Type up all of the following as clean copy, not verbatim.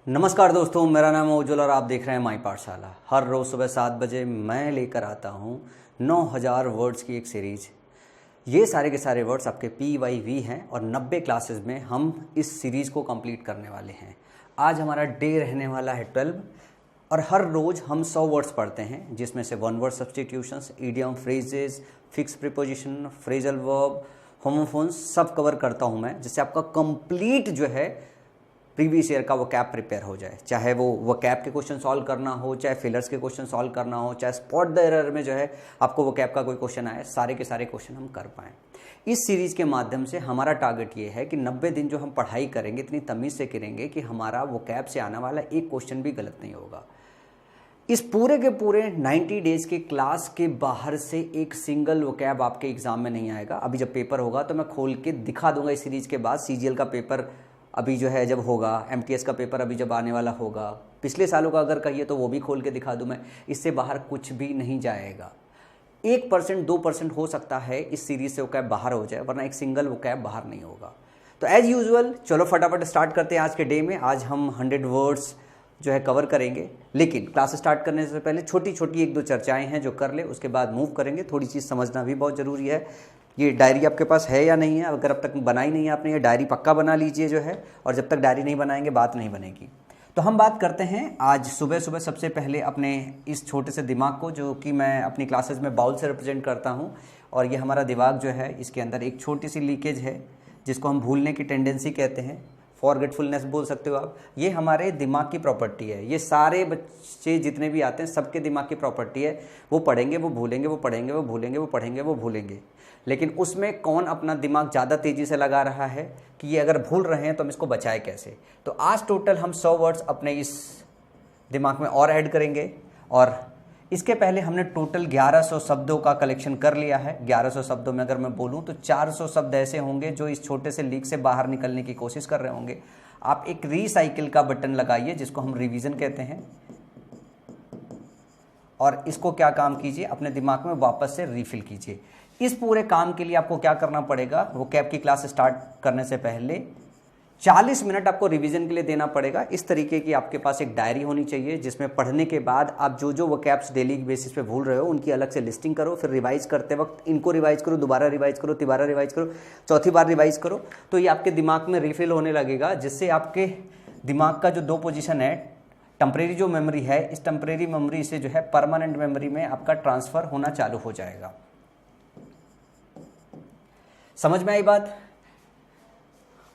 नमस्कार दोस्तों, मेरा नाम है उज्जवल और आप देख रहे हैं माई पाठशाला। हर रोज़ सुबह 7 बजे मैं लेकर आता हूँ 9000 वर्ड्स की एक सीरीज। ये सारे के सारे वर्ड्स आपके PYV हैं और 90 क्लासेस में हम इस सीरीज़ को कंप्लीट करने वाले हैं। आज हमारा डे रहने वाला है 12 और हर रोज़ हम 100 वर्ड्स पढ़ते हैं, जिसमें से one word substitutions, idiom, phrases, fix preposition, phrasal verb, homophones सब कवर करता हूँ मैं, जिससे आपका कंप्लीट जो है प्रीवियस ईयर का वो कैप प्रिपेयर हो जाए। चाहे वो कैप के क्वेश्चन सॉल्व करना हो, चाहे फिलर्स के क्वेश्चन सॉल्व करना हो, चाहे स्पॉट द एरर में जो है आपको वो कैप का कोई क्वेश्चन आए, सारे के सारे क्वेश्चन हम कर पाएँ। इस सीरीज़ के माध्यम से हमारा टारगेट ये है कि 90 दिन जो हम पढ़ाई करेंगे इतनी तमीज़ से करेंगे कि हमारा वो कैप से आने वाला एक क्वेश्चन भी गलत नहीं होगा। इस पूरे के पूरे 90 डेज़ के क्लास के बाहर से एक सिंगल वो कैब आपके एग्ज़ाम में नहीं आएगा। अभी जब पेपर होगा तो मैं खोल के दिखा दूंगा इस सीरीज़ के बाद। CGL का पेपर अभी जो है जब होगा, MTS का पेपर अभी जब आने वाला होगा, पिछले सालों का अगर कहिए तो वो भी खोल के दिखा दूं मैं। इससे बाहर कुछ भी नहीं जाएगा। 1% 2% हो सकता है इस सीरीज़ से वो कैब बाहर हो जाए, वरना एक सिंगल वो कैब बाहर नहीं होगा। तो एज़ यूजुअल चलो फटाफट स्टार्ट करते हैं आज के डे में। आज हम 100 वर्ड्स जो है कवर करेंगे, लेकिन क्लास स्टार्ट करने से पहले छोटी छोटी 1-2 चर्चाएं हैं जो कर ले, उसके बाद मूव करेंगे। थोड़ी चीज़ समझना भी बहुत ज़रूरी है। ये डायरी आपके पास है या नहीं है? अगर अब तक बनाई नहीं है आपने, ये डायरी पक्का बना लीजिए जो है, और जब तक डायरी नहीं बनाएंगे बात नहीं बनेगी। तो हम बात करते हैं आज सुबह सुबह सबसे पहले अपने इस छोटे से दिमाग को, जो कि मैं अपनी क्लासेस में बाउल से रिप्रेजेंट करता हूँ। और ये हमारा दिमाग जो है, इसके अंदर एक छोटी सी लीकेज है जिसको हम भूलने की टेंडेंसी कहते हैं, फॉरगेटफुलनेस बोल सकते हो आप। ये हमारे दिमाग की प्रॉपर्टी है। ये सारे बच्चे जितने भी आते हैं सबके दिमाग की प्रॉपर्टी है। वो पढ़ेंगे, वो भूलेंगे, वो पढ़ेंगे, वो भूलेंगे, वो पढ़ेंगे, वो भूलेंगे। लेकिन उसमें कौन अपना दिमाग ज़्यादा तेज़ी से लगा रहा है कि ये अगर भूल रहे हैं तो हम इसको बचाएं कैसे। तो आज टोटल हम 100 वर्ड्स अपने इस दिमाग में और ऐड करेंगे। और इसके पहले हमने टोटल 1100 शब्दों का कलेक्शन कर लिया है। 1100 शब्दों में अगर मैं बोलूं तो 400 शब्द ऐसे होंगे जो इस छोटे से लीक से बाहर निकलने की कोशिश कर रहे होंगे। आप एक रीसाइकिल का बटन लगाइए, जिसको हम रिवीजन कहते हैं, और इसको क्या काम कीजिए, अपने दिमाग में वापस से रीफिल कीजिए। इस पूरे काम के लिए आपको क्या करना पड़ेगा, वो कैप की क्लास स्टार्ट करने से पहले 40 मिनट आपको रिवीजन के लिए देना पड़ेगा। इस तरीके की आपके पास एक डायरी होनी चाहिए, जिसमें पढ़ने के बाद आप जो जो वोकैब्स डेली बेसिस पे भूल रहे हो उनकी अलग से लिस्टिंग करो। फिर रिवाइज करते वक्त इनको रिवाइज करो, दोबारा रिवाइज करो, तिबारा रिवाइज करो, चौथी बार रिवाइज करो। तो ये आपके दिमाग में रिफिल होने लगेगा, जिससे आपके दिमाग का जो 2 पोजिशन है, टेम्परेरी जो मेमोरी है, इस टेम्परेरी मेमोरी से जो है परमानेंट मेमोरी में आपका ट्रांसफ़र होना चालू हो जाएगा। समझ में आई बात?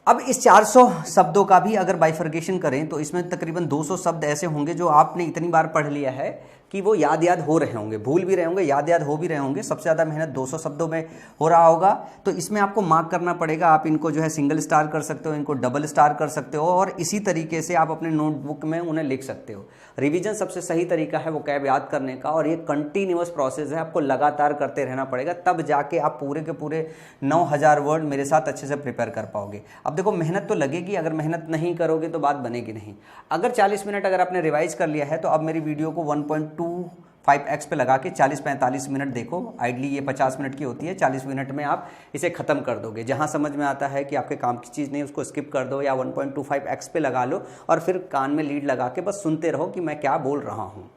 अब इस 400 शब्दों का भी अगर बाइफर्केशन करें तो इसमें तकरीबन 200 शब्द ऐसे होंगे जो आपने इतनी बार पढ़ लिया है कि वो याद हो रहे होंगे, भूल भी रहे होंगे, याद हो भी रहे होंगे। सबसे ज़्यादा मेहनत 200 शब्दों में हो रहा होगा। तो इसमें आपको मार्क करना पड़ेगा। आप इनको जो है सिंगल स्टार कर सकते हो, इनको डबल स्टार कर सकते हो, और इसी तरीके से आप अपने नोटबुक में उन्हें लिख सकते हो। रिवीजन सबसे सही तरीका है वो कैब याद करने का, और ये कंटिन्यूअस प्रोसेस है। आपको लगातार करते रहना पड़ेगा, तब जाके आप पूरे के पूरे 9000 वर्ड मेरे साथ अच्छे से प्रिपेयर कर पाओगे। अब देखो, मेहनत तो लगेगी, अगर मेहनत नहीं करोगे तो बात बनेगी नहीं। अगर 40 मिनट अगर आपने रिवाइज कर लिया है तो अब मेरी वीडियो को 1.25x पे लगा के 40-45 मिनट देखो। आइडली ये 50 मिनट की होती है, 40 मिनट में आप इसे ख़त्म कर दोगे। जहां समझ में आता है कि आपके काम की चीज़ नहीं, उसको स्किप कर दो या 1.25x पे लगा लो, और फिर कान में लीड लगा के बस सुनते रहो कि मैं क्या बोल रहा हूँ।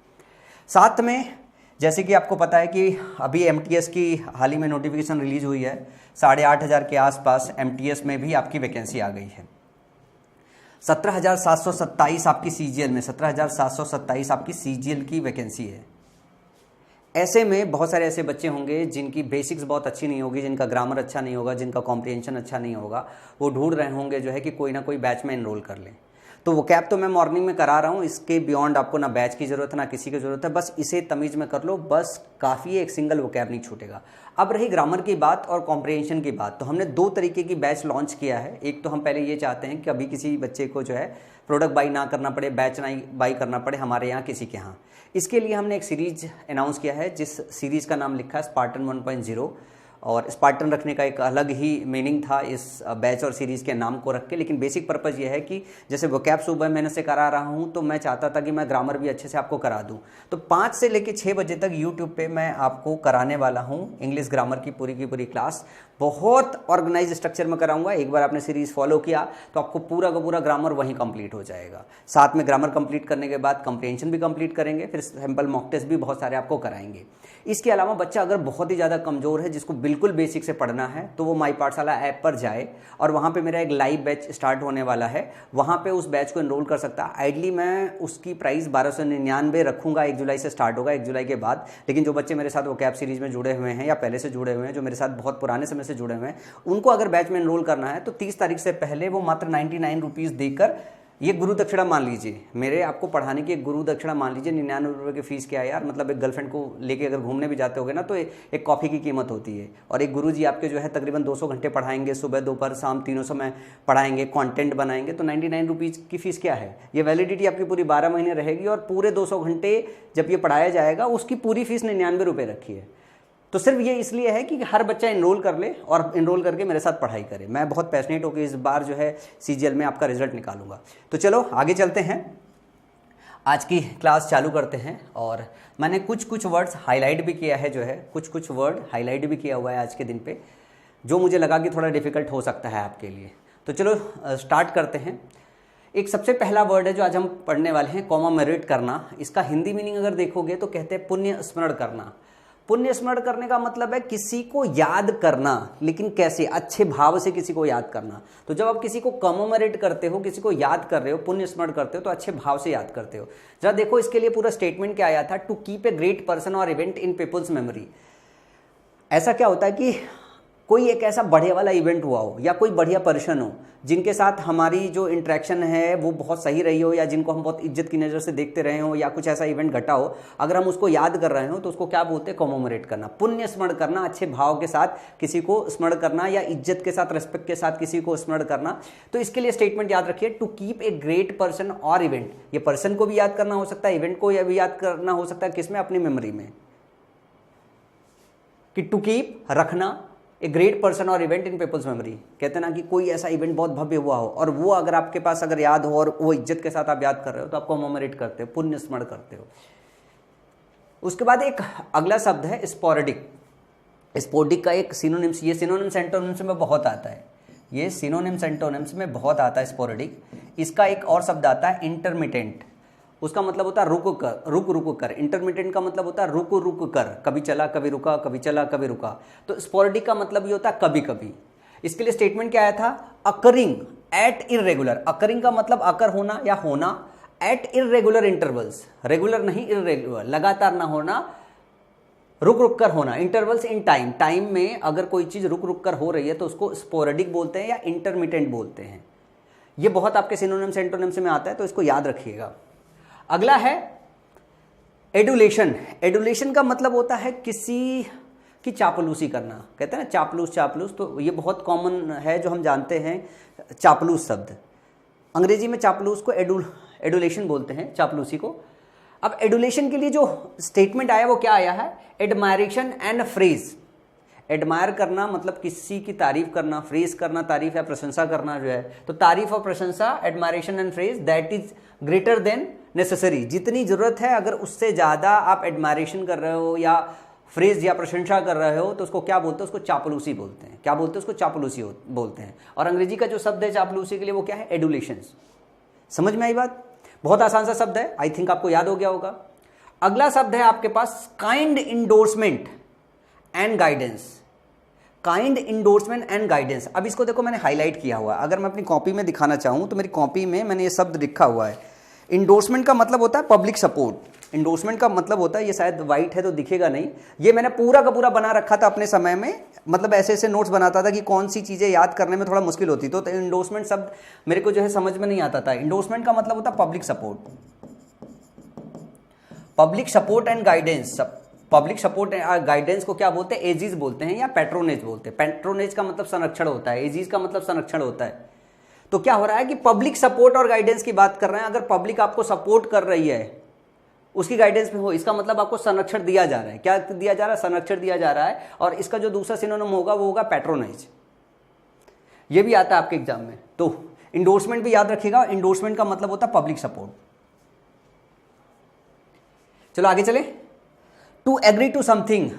साथ में जैसे कि आपको पता है कि अभी MTS की हाल ही में नोटिफिकेशन रिलीज हुई है। 8500 के आसपास MTS में भी आपकी वैकेंसी आ गई है। 17,727 आपकी CGL में, 17,727 आपकी CGL की वैकेंसी है। ऐसे में बहुत सारे ऐसे बच्चे होंगे जिनकी बेसिक्स बहुत अच्छी नहीं होगी, जिनका ग्रामर अच्छा नहीं होगा, जिनका कॉम्प्रिहेंशन अच्छा नहीं होगा। वो ढूंढ रहे होंगे जो है कि कोई ना कोई बैच में एनरोल कर लें। तो वो कैप तो मैं मॉर्निंग में करा रहा हूँ, इसके बियॉन्ड आपको ना बैच की ज़रूरत है ना किसी की ज़रूरत है। बस इसे तमीज़ में कर लो, बस काफ़ी है, एक सिंगल वो कैप नहीं छूटेगा। अब रही ग्रामर की बात और कॉम्प्रिहेंशन की बात, तो हमने 2 तरीके की बैच लॉन्च किया है। एक तो हम पहले ये चाहते हैं कि अभी किसी बच्चे को जो है प्रोडक्ट बाई ना करना पड़े, बैच ना बाई करना पड़े हमारे यहाँ किसी के यहाँ। इसके लिए हमने एक सीरीज अनाउंस किया है, जिस सीरीज़ का नाम लिखा है स्पार्टन 1.0। और स्पार्टन रखने का एक अलग ही मीनिंग था इस बैच और सीरीज़ के नाम को रख के, लेकिन बेसिक पर्पज़ ये है कि जैसे वोकैब सुबह मैंने से करा रहा हूँ, तो मैं चाहता था कि मैं ग्रामर भी अच्छे से आपको करा दूँ। तो 5 से लेकर 6 बजे तक यूट्यूब पे मैं आपको कराने वाला हूँ इंग्लिश ग्रामर की पूरी क्लास। बहुत ऑर्गेनाइज स्ट्रक्चर में कराऊंगा। एक बार आपने सीरीज फॉलो किया तो आपको पूरा का पूरा ग्रामर वहीं कंप्लीट हो जाएगा। साथ में ग्रामर कंप्लीट करने के बाद कंप्रीहेंशन भी कंप्लीट करेंगे, फिर सैम्पल मॉक टेस्ट भी बहुत सारे आपको कराएंगे। इसके अलावा बच्चा अगर बहुत ही ज़्यादा कमज़ोर है, जिसको बिल्कुल बेसिक से पढ़ना है, तो वो माई पाठशाला ऐप पर जाए और वहाँ पे मेरा एक लाइव बैच स्टार्ट होने वाला है, वहाँ पे उस बैच को एनरोल कर सकता है। आइडली मैं उसकी प्राइस 1299 रखूँगा, 1 जुलाई से स्टार्ट होगा, 1 जुलाई के बाद। लेकिन जो बच्चे मेरे साथ वो कैप सीरीज़ में जुड़े हुए हैं या पहले से जुड़े हुए हैं, जो मेरे साथ बहुत पुराने समय से जुड़े हुए हैं, उनको अगर बैच में एनरोल करना है तो 30 तारीख से पहले वो मात्र 99 रुपीज़ देकर, ये गुरु दक्षिणा मान लीजिए, मेरे आपको पढ़ाने की एक गुरु दक्षिणा मान लीजिए। 99 रुपये की फीस क्या है यार, मतलब एक गर्लफ्रेंड को लेके अगर घूमने भी जाते होगे ना तो एक कॉफ़ी की कीमत होती है। और एक गुरु जी आपके जो है तकरीबन 200 घंटे पढ़ाएंगे, सुबह दोपहर शाम तीनों समय पढ़ाएंगे, कंटेंट बनाएंगे। तो 99 रुपीज़ की फ़ीस क्या है, ये वैलिडिटी आपकी पूरी 12 महीने रहेगी और पूरे 200 घंटे जब ये पढ़ाया जाएगा उसकी पूरी फीस 99 रुपये रखी है। तो सिर्फ ये इसलिए है कि हर बच्चा इनरोल कर ले और इनरोल करके मेरे साथ पढ़ाई करे। मैं बहुत पैशनेट होकर इस बार जो है सीजीएल में आपका रिजल्ट निकालूंगा। तो चलो आगे चलते हैं, आज की क्लास चालू करते हैं। और मैंने कुछ वर्ड्स हाईलाइट भी किया है, जो है कुछ वर्ड हाईलाइट भी किया हुआ है आज के दिन पे, जो मुझे लगा कि थोड़ा डिफ़िकल्ट हो सकता है आपके लिए। तो चलो स्टार्ट करते हैं। एक सबसे पहला वर्ड है जो आज हम पढ़ने वाले हैं, कॉमेमोरेट करना। इसका हिंदी मीनिंग अगर देखोगे तो कहते हैं पुण्य स्मरण करना। पुण्य स्मरण करने का मतलब है किसी को याद करना, लेकिन कैसे, अच्छे भाव से किसी को याद करना। तो जब आप किसी को कमेमोरेट करते हो, किसी को याद कर रहे हो, पुण्य स्मरण करते हो, तो अच्छे भाव से याद करते हो। जरा देखो इसके लिए पूरा स्टेटमेंट क्या आया था, to keep a great person और इवेंट इन पीपल्स मेमोरी। ऐसा क्या होता है कि कोई एक ऐसा बढ़िया वाला इवेंट हुआ हो या कोई बढ़िया पर्सन हो जिनके साथ हमारी जो इंटरेक्शन है वो बहुत सही रही हो, या जिनको हम बहुत इज्जत की नज़र से देखते रहे हो, या कुछ ऐसा इवेंट घटा हो, अगर हम उसको याद कर रहे हो तो उसको क्या बोलते हैं, कॉमेमोरेट करना, पुण्य स्मरण करना, अच्छे भाव के साथ किसी को स्मरण करना या इज्जत के साथ, रिस्पेक्ट के साथ किसी को स्मरण करना। तो इसके लिए स्टेटमेंट याद रखिए, to keep a great person और इवेंट। ये पर्सन को भी याद करना हो सकता है, इवेंट को भी याद करना हो सकता है, किसमें, अपनी मेमोरी में। कि टू कीप रखना ए ग्रेट पर्सन और इवेंट इन पीपल्स मेमोरी, कहते हैं ना कि कोई ऐसा इवेंट बहुत भव्य हुआ हो और वो अगर आपके पास अगर याद हो और वो इज्जत के साथ आप याद कर रहे हो तो आप कॉमेमोरेट करते हो, पुण्य स्मरण करते हो। उसके बाद एक अगला शब्द है स्पोरेडिक। स्पोरेडिक का एक सिनोनिम्स, ये सिनोनिम्स एंटोनिम्स में बहुत आता है, ये सिनोनिम्स एंटोनिम्स में बहुत आता है स्पोरेडिक। इसका एक और शब्द आता है इंटरमिटेंट। उसका मतलब होता है रुक कर। इंटरमिटेंट का मतलब होता है रुक कर, कभी चला कभी रुका, कभी चला कभी रुका। तो स्पोरेडिक का मतलब ये होता है कभी कभी। इसके लिए स्टेटमेंट क्या आया था, अकरिंग एट इरेगुलर। अकरिंग का मतलब अकर होना या होना, एट इरेगुलर इंटरवल्स, रेगुलर नहीं इरेगुलर, लगातार ना होना, रुक कर होना, इंटरवल्स इन टाइम, टाइम में अगर कोई चीज़ रुक कर हो रही है तो उसको स्पोरेडिक बोलते हैं या इंटरमिटेंट बोलते हैं। ये बहुत आपके सिनोनिम्स एंटोनिम्स में आता है, तो इसको याद रखिएगा। अगला है एडुलेशन। एडुलेशन का मतलब होता है किसी की चापलूसी करना, कहते हैं ना चापलूस। तो ये बहुत कॉमन है जो हम जानते हैं, चापलूस शब्द। अंग्रेजी में चापलूस को एडुलेशन बोलते हैं, चापलूसी को। अब एडुलेशन के लिए जो स्टेटमेंट आया वो क्या आया है, एडमायरेशन एंड फ्रेज। एडमायर करना मतलब किसी की तारीफ करना, फ्रेज करना तारीफ या प्रशंसा करना जो है, तो तारीफ और प्रशंसा, admiration and phrase, that is greater than necessary. जितनी जरूरत है अगर उससे ज़्यादा आप एडमायरेशन कर रहे हो या फ्रेज या प्रशंसा कर रहे हो तो उसको क्या बोलते हैं, उसको चापलूसी बोलते हैं। क्या बोलते हैं, उसको चापलूसी बोलते हैं। और अंग्रेजी का जो शब्द है चापलूसी के लिए वो क्या है, एडुलेशन। समझ में आई बात, बहुत आसान सा शब्द है, आई थिंक आपको याद हो गया होगा। अगला शब्द है आपके पास kind endorsement and guidance. Kind endorsement and guidance. अब इसको देखो मैंने हाईलाइट किया हुआ है, अगर मैं अपनी कॉपी में दिखाना चाहूँ तो मेरी कॉपी में मैंने ये शब्द लिखा हुआ है। इंडोर्समेंट का मतलब होता है पब्लिक सपोर्ट। इंडोर्समेंट का मतलब होता है, ये शायद वाइट है तो दिखेगा नहीं, ये मैंने पूरा का पूरा बना रखा था अपने समय में, मतलब ऐसे ऐसे नोट्स बनाता था कि कौन सी चीज़ें याद करने में थोड़ा मुश्किल होती। तो इंडोर्समेंट शब्द मेरे को जो है समझ में नहीं आता था। इंडोर्समेंट का मतलब होता है public support, public support and guidance. Public support and guidance को क्या बोलते हैं, एजीज बोलते हैं या पैट्रोनेज बोलते हैं। पैट्रोनेज का मतलब संरक्षण होता है, एजीज का मतलब संरक्षण होता है। तो क्या हो रहा है कि पब्लिक सपोर्ट और गाइडेंस की बात कर रहे हैं। अगर पब्लिक आपको सपोर्ट कर रही है, उसकी गाइडेंस में हो, इसका मतलब आपको संरक्षण दिया जा रहा है। क्या दिया जा रहा है, संरक्षण दिया जा रहा है। और इसका जो दूसरा सिनोनिम होगा वो होगा पैट्रोनेज। ये भी आता है आपके एग्जाम में, तो इंडोर्समेंट भी याद रखिएगा। इंडोर्समेंट का मतलब होता है पब्लिक सपोर्ट। चलो आगे चले। To agree to something.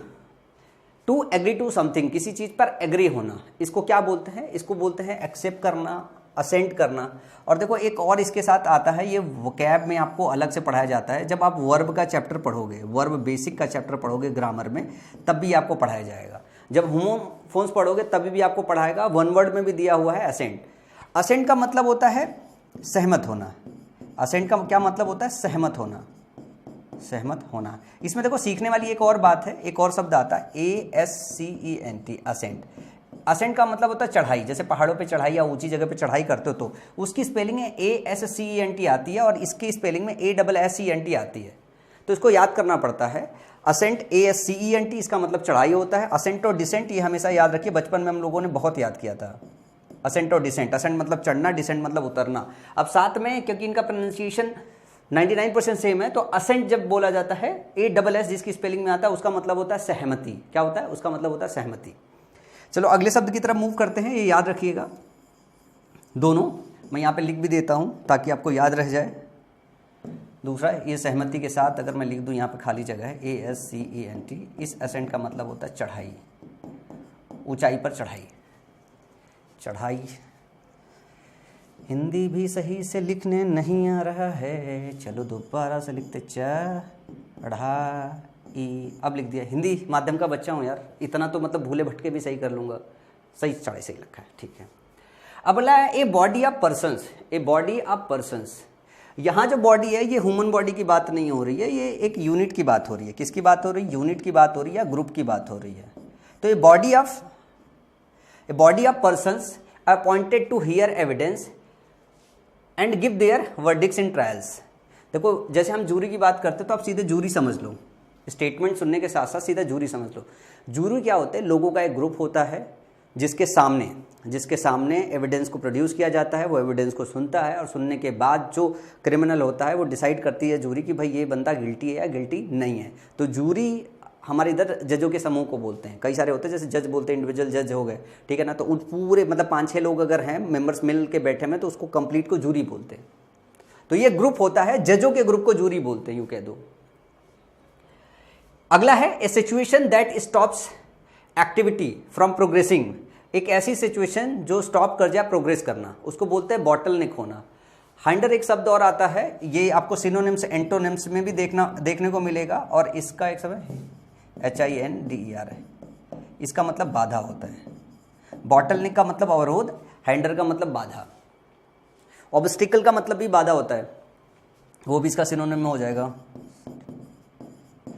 To agree to something, किसी चीज पर एग्री होना, इसको क्या बोलते हैं? इसको बोलते हैं एक्सेप्ट करना, असेंट करना। और देखो एक और इसके साथ आता है, ये वोकैब में आपको अलग से पढ़ाया जाता है। जब आप वर्ब का चैप्टर पढ़ोगे, वर्ब बेसिक का चैप्टर पढ़ोगे ग्रामर में, तब भी आपको पढ़ाया जाएगा। जब होमोफोन्स पढ़ोगे तभी भी आपको पढ़ाएगा। वन वर्ड में भी दिया हुआ है असेंट। असेंट का मतलब होता है सहमत होना। असेंट का क्या मतलब होता है? सहमत होना, सहमत होना। इसमें देखो सीखने वाली एक और बात है, एक और शब्द आता है ASCENT, असेंट। असेंट का मतलब होता है चढ़ाई। जैसे पहाड़ों पे चढ़ाई या ऊंची जगह पे चढ़ाई करते हो तो उसकी स्पेलिंग है ASCENT आती है और इसकी स्पेलिंग में ASSENT आती है। तो इसको याद करना पड़ता है। असेंट ASCENT, इसका मतलब चढ़ाई होता है। असेंट और डिसेंट ये हमेशा याद रखिए, बचपन में हम लोगों ने बहुत याद किया था। असेंट और डिसेंट, असेंट मतलब चढ़ना, डिसेंट मतलब उतरना। अब साथ में क्योंकि इनका प्रोनाउंसिएशन 99% सेम है, तो असेंट जब बोला जाता है ASS जिसकी स्पेलिंग में आता है, उसका मतलब होता है सहमति। क्या होता है? उसका मतलब होता है सहमति। चलो अगले शब्द की तरफ मूव करते हैं, ये याद रखिएगा दोनों। मैं यहाँ पे लिख भी देता हूँ ताकि आपको याद रह जाए। दूसरा, ये सहमति के साथ अगर मैं लिख दूँ, यहाँ पे खाली जगह है ASCENT। इस असेंट का मतलब होता है चढ़ाई, ऊंचाई पर चढ़ाई, चढ़ाई। हिंदी भी सही से लिखने नहीं आ रहा है, चलो दोबारा से लिखते चढ़ाई। अब लिख दिया। हिंदी माध्यम का बच्चा हूँ यार, इतना तो मतलब भूले भटके भी सही कर लूँगा। सही चढ़ाई सही लिखा है, ठीक है। अब बोला है ए body of persons, A body of persons. यहाँ जो बॉडी है ये ह्यूमन बॉडी की बात नहीं हो रही है, ये एक यूनिट की बात हो रही है। किसकी बात हो रही है? यूनिट की बात हो रही है या ग्रुप की बात हो रही है। तो a body of persons appointed to hear evidence and give their verdicts in trials. देखो जैसे हम जूरी की बात करते हैं तो आप सीधे जूरी समझ लो, स्टेटमेंट सुनने के साथ साथ सीधा जूरी समझ लो। जूरी क्या होते हैं? लोगों का एक ग्रुप होता है जिसके सामने एविडेंस को प्रोड्यूस किया जाता है। वो एविडेंस को सुनता है और सुनने के बाद जो क्रिमिनल होता है वो डिसाइड करती है जूरी कि भाई ये बंदा गिल्टी है या गिल्टी नहीं है। तो जूरी हमारे इधर जजों के समूह को बोलते हैं। कई सारे होते हैं, जैसे जज बोलते हैं, इंडिविजुअल जज हो गए, ठीक है ना। तो उन पूरे मतलब 5-6 लोग अगर हैं मेंबर्स मिल के बैठे में तो उसको कंप्लीट को जूरी बोलते हैं। तो ये ग्रुप होता है, जजों के ग्रुप को जूरी बोलते हैं, यूं कह दो। अगला है a situation that stops activity from progressing. एक ऐसी सिचुएशन जो स्टॉप कर जाए प्रोग्रेस करना, उसको बोलते हैं बॉटलनेक होना। हाइंडर एक शब्द और आता है, ये आपको सिनोनिम्स एंटोनिम्स में भी देखने को मिलेगा। और इसका एक शब्द HINDER है, इसका मतलब बाधा होता है। बॉटलनेक का मतलब अवरोध, हाइंडर का मतलब बाधा। ऑब्स्टिकल का मतलब भी बाधा होता है, वो भी इसका सिनोनिम में हो जाएगा।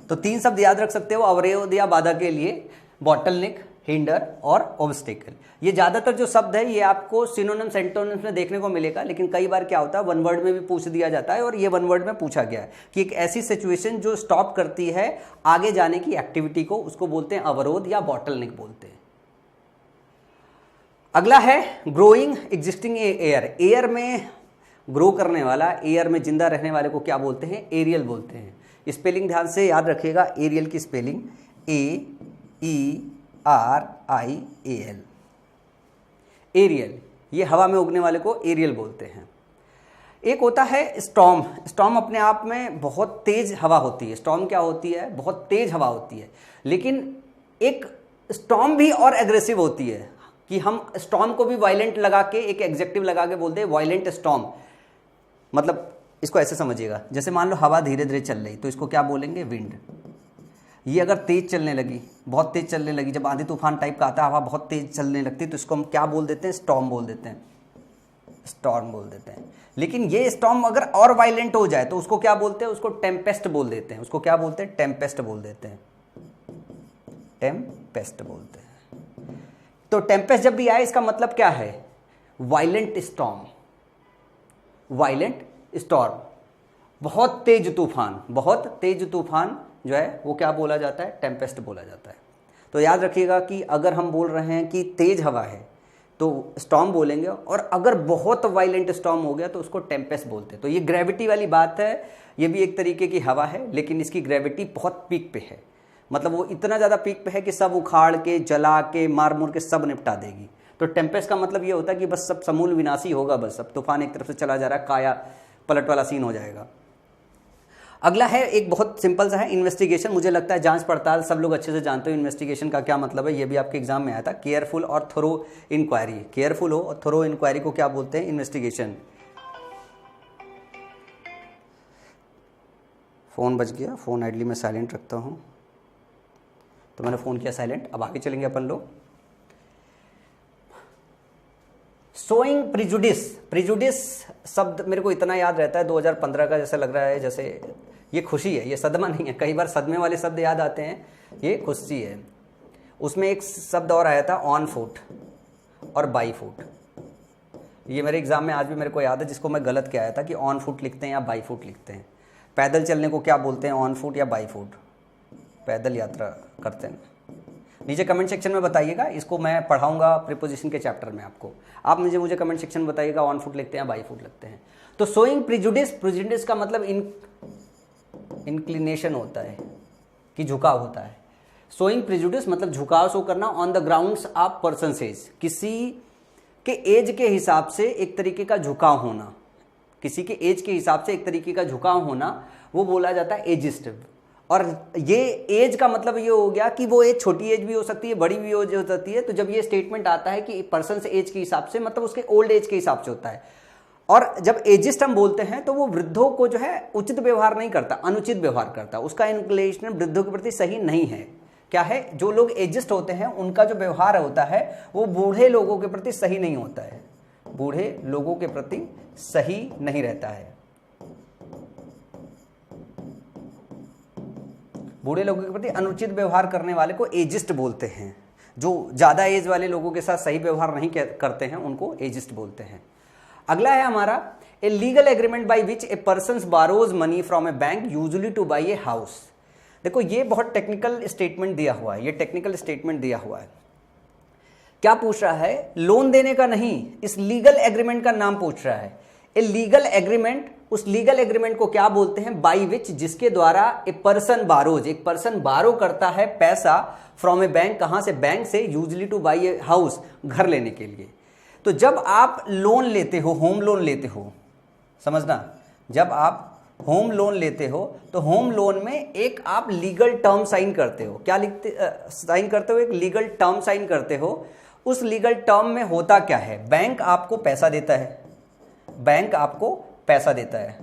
तो 3 शब्द याद रख सकते हो अवरोध या बाधा के लिए, बॉटलनेक, हिंडर और ऑब्स्टिकल। ये ज़्यादातर जो शब्द है ये आपको सिनोनिम्स एंटोनिम्स में देखने को मिलेगा, लेकिन कई बार क्या होता है वन वर्ड में भी पूछ दिया जाता है। और ये वन वर्ड में पूछा गया है कि एक ऐसी सिचुएशन जो स्टॉप करती है आगे जाने की एक्टिविटी को, उसको बोलते हैं अवरोध या बॉटलनेक बोलते हैं। अगला है ग्रोइंग एग्जिस्टिंग एयर। एयर में ग्रो करने वाला, एयर में जिंदा रहने वाले को क्या बोलते हैं? एरियल बोलते हैं। स्पेलिंग ध्यान से याद रखिएगा, एरियल की स्पेलिंग AERIAL, एरियल। ये हवा में उगने वाले को एरियल बोलते हैं। एक होता है स्टॉर्म। स्टॉर्म अपने आप में बहुत तेज हवा होती है। स्टॉर्म क्या होती है? बहुत तेज हवा होती है। लेकिन एक स्टॉर्म भी और एग्रेसिव होती है कि हम स्टॉर्म को भी वायलेंट लगा के एक एग्जेक्टिव लगा के बोलते हैं वायलेंट स्टॉर्म। मतलब इसको ऐसे समझिएगा, जैसे मान लो हवा धीरे धीरे चल रही तो इसको क्या बोलेंगे? विंड। ये अगर तेज चलने लगी, बहुत तेज चलने लगी, जब आंधी तूफान टाइप का आता है, हवा बहुत तेज चलने लगती है, तो इसको हम क्या बोल देते हैं? स्टॉर्म बोल देते हैं, स्टॉर्म बोल देते हैं। लेकिन ये स्टॉर्म अगर और वायलेंट हो जाए तो उसको क्या बोलते हैं? उसको टेम्पेस्ट बोल देते हैं। उसको क्या बोलते हैं? टेम्पेस्ट बोल देते हैं, टेम्पेस्ट बोलते हैं। तो टेम्पेस्ट जब भी आए इसका मतलब क्या है? वायलेंट स्टॉर्म, वायलेंट स्टॉर्म, बहुत तेज तूफान। बहुत तेज तूफान जो है वो क्या बोला जाता है? टेम्पेस्ट बोला जाता है। तो याद रखिएगा कि अगर हम बोल रहे हैं कि तेज हवा है तो स्टॉर्म बोलेंगे, और अगर बहुत वायलेंट स्टॉर्म हो गया तो उसको टेम्पेस्ट बोलते हैं। तो ये ग्रेविटी वाली बात है, ये भी एक तरीके की हवा है, लेकिन इसकी ग्रेविटी बहुत पीक पे है। मतलब वो इतना ज़्यादा पीक पे है कि सब उखाड़ के, जला के, मार मुर के सब निपटा देगी। तो टेम्पेस्ट का मतलब ये होता है कि बस सब समूल विनाशी होगा, बस सब तूफान एक तरफ से चला जा रहा है, काया पलट वाला सीन हो जाएगा। अगला है एक बहुत सिंपल सा है, इन्वेस्टिगेशन। मुझे लगता है जांच पड़ताल सब लोग अच्छे से जानते हो इन्वेस्टिगेशन का क्या मतलब है, ये भी आपके एग्जाम में आया था। केयरफुल और थोरो इंक्वायरी, केयरफुल हो और थोरो इंक्वायरी को क्या बोलते हैं, इन्वेस्टिगेशन। फ़ोन बज गया, फ़ोन आइडली में साइलेंट रखता हूँ, तो मैंने फ़ोन किया साइलेंट। अब आगे चलेंगे अपन लोग। शोइंग प्रिजुडिस, प्रिजुडिस शब्द मेरे को इतना याद रहता है 2015 का, जैसे लग रहा है जैसे ये खुशी है, ये सदमा नहीं है। कई बार सदमे वाले शब्द याद आते हैं, ये खुशी है। उसमें एक शब्द और आया था, ऑन फुट और बाई फुट। ये मेरे एग्जाम में आज भी मेरे को याद है, जिसको मैं गलत किया आया था कि ऑन फुट लिखते हैं या बाई फुट लिखते हैं। पैदल चलने को क्या बोलते हैं, ऑन फुट या बाई फुट? पैदल यात्रा करते हैं। नीचे कमेंट सेक्शन में बताइएगा, इसको मैं पढ़ाऊंगा प्रीपोजिशन के चैप्टर में आपको। आप मुझे कमेंट सेक्शन में बताइएगा ऑन फुट लिखते हैं बाई फुट लिखते हैं। तो शोइंग प्रिजुडिस, प्रिजुडिस का मतलब इंक्लिनेशन होता है कि झुकाव होता है। शोइंग प्रिजुडिस मतलब झुकाव शो करना on the grounds of person age, किसी के एज के हिसाब से एक तरीके का झुकाव होना, किसी के एज के हिसाब से एक तरीके का झुकाव होना, वो बोला जाता है एजिस्ट। और ये एज का मतलब ये हो गया कि वो एज छोटी एज भी हो सकती है, बड़ी भी हो सकती है। तो जब ये स्टेटमेंट आता है कि पर्सन से एज के हिसाब से, मतलब उसके ओल्ड एज के हिसाब से होता है। और जब एजिस्ट हम बोलते हैं तो वो वृद्धों को जो है उचित व्यवहार नहीं करता, अनुचित व्यवहार करता, उसका इंक्लिनेशन वृद्धों के प्रति सही नहीं है। क्या है, जो लोग एजिस्ट होते हैं उनका जो व्यवहार होता है वो बूढ़े लोगों के प्रति सही नहीं होता है, बूढ़े लोगों के प्रति सही नहीं रहता है। बूढ़े लोगों के प्रति अनुचित व्यवहार करने वाले को एजिस्ट बोलते हैं। जो ज़्यादा एज वाले लोगों के साथ सही व्यवहार नहीं करते हैं उनको एजिस्ट बोलते हैं। अगला है हमारा, a legal agreement by which a person borrows money from A bank usually two by a house. देखो ये बहुत टेक्निकल स्टेटमेंट दिया हुआ है, ये टेक्निकल स्टेटमेंट दिया हुआ है। क्या पूछ रहा है, लोन देने का नहीं, इस लीगल एग्रीमेंट का नाम पूछ रहा है। ए लीगल एग्रीमेंट, उस लीगल एग्रीमेंट को क्या बोलते हैं, बाई विच, जिसके द्वारा ए पर्सन बारोज, एक पर्सन बारो करता है पैसा फ्रॉम ए बैंक, कहां से, बैंक से, usually two by a house, घर लेने के लिए। तो जब आप लोन लेते हो, होम लोन लेते हो, समझना, जब आप होम लोन लेते हो तो होम लोन में एक आप लीगल टर्म साइन करते हो। क्या लिखते साइन करते हो, एक लीगल टर्म साइन करते हो। उस लीगल टर्म में होता क्या है, बैंक आपको पैसा देता है, बैंक आपको पैसा देता है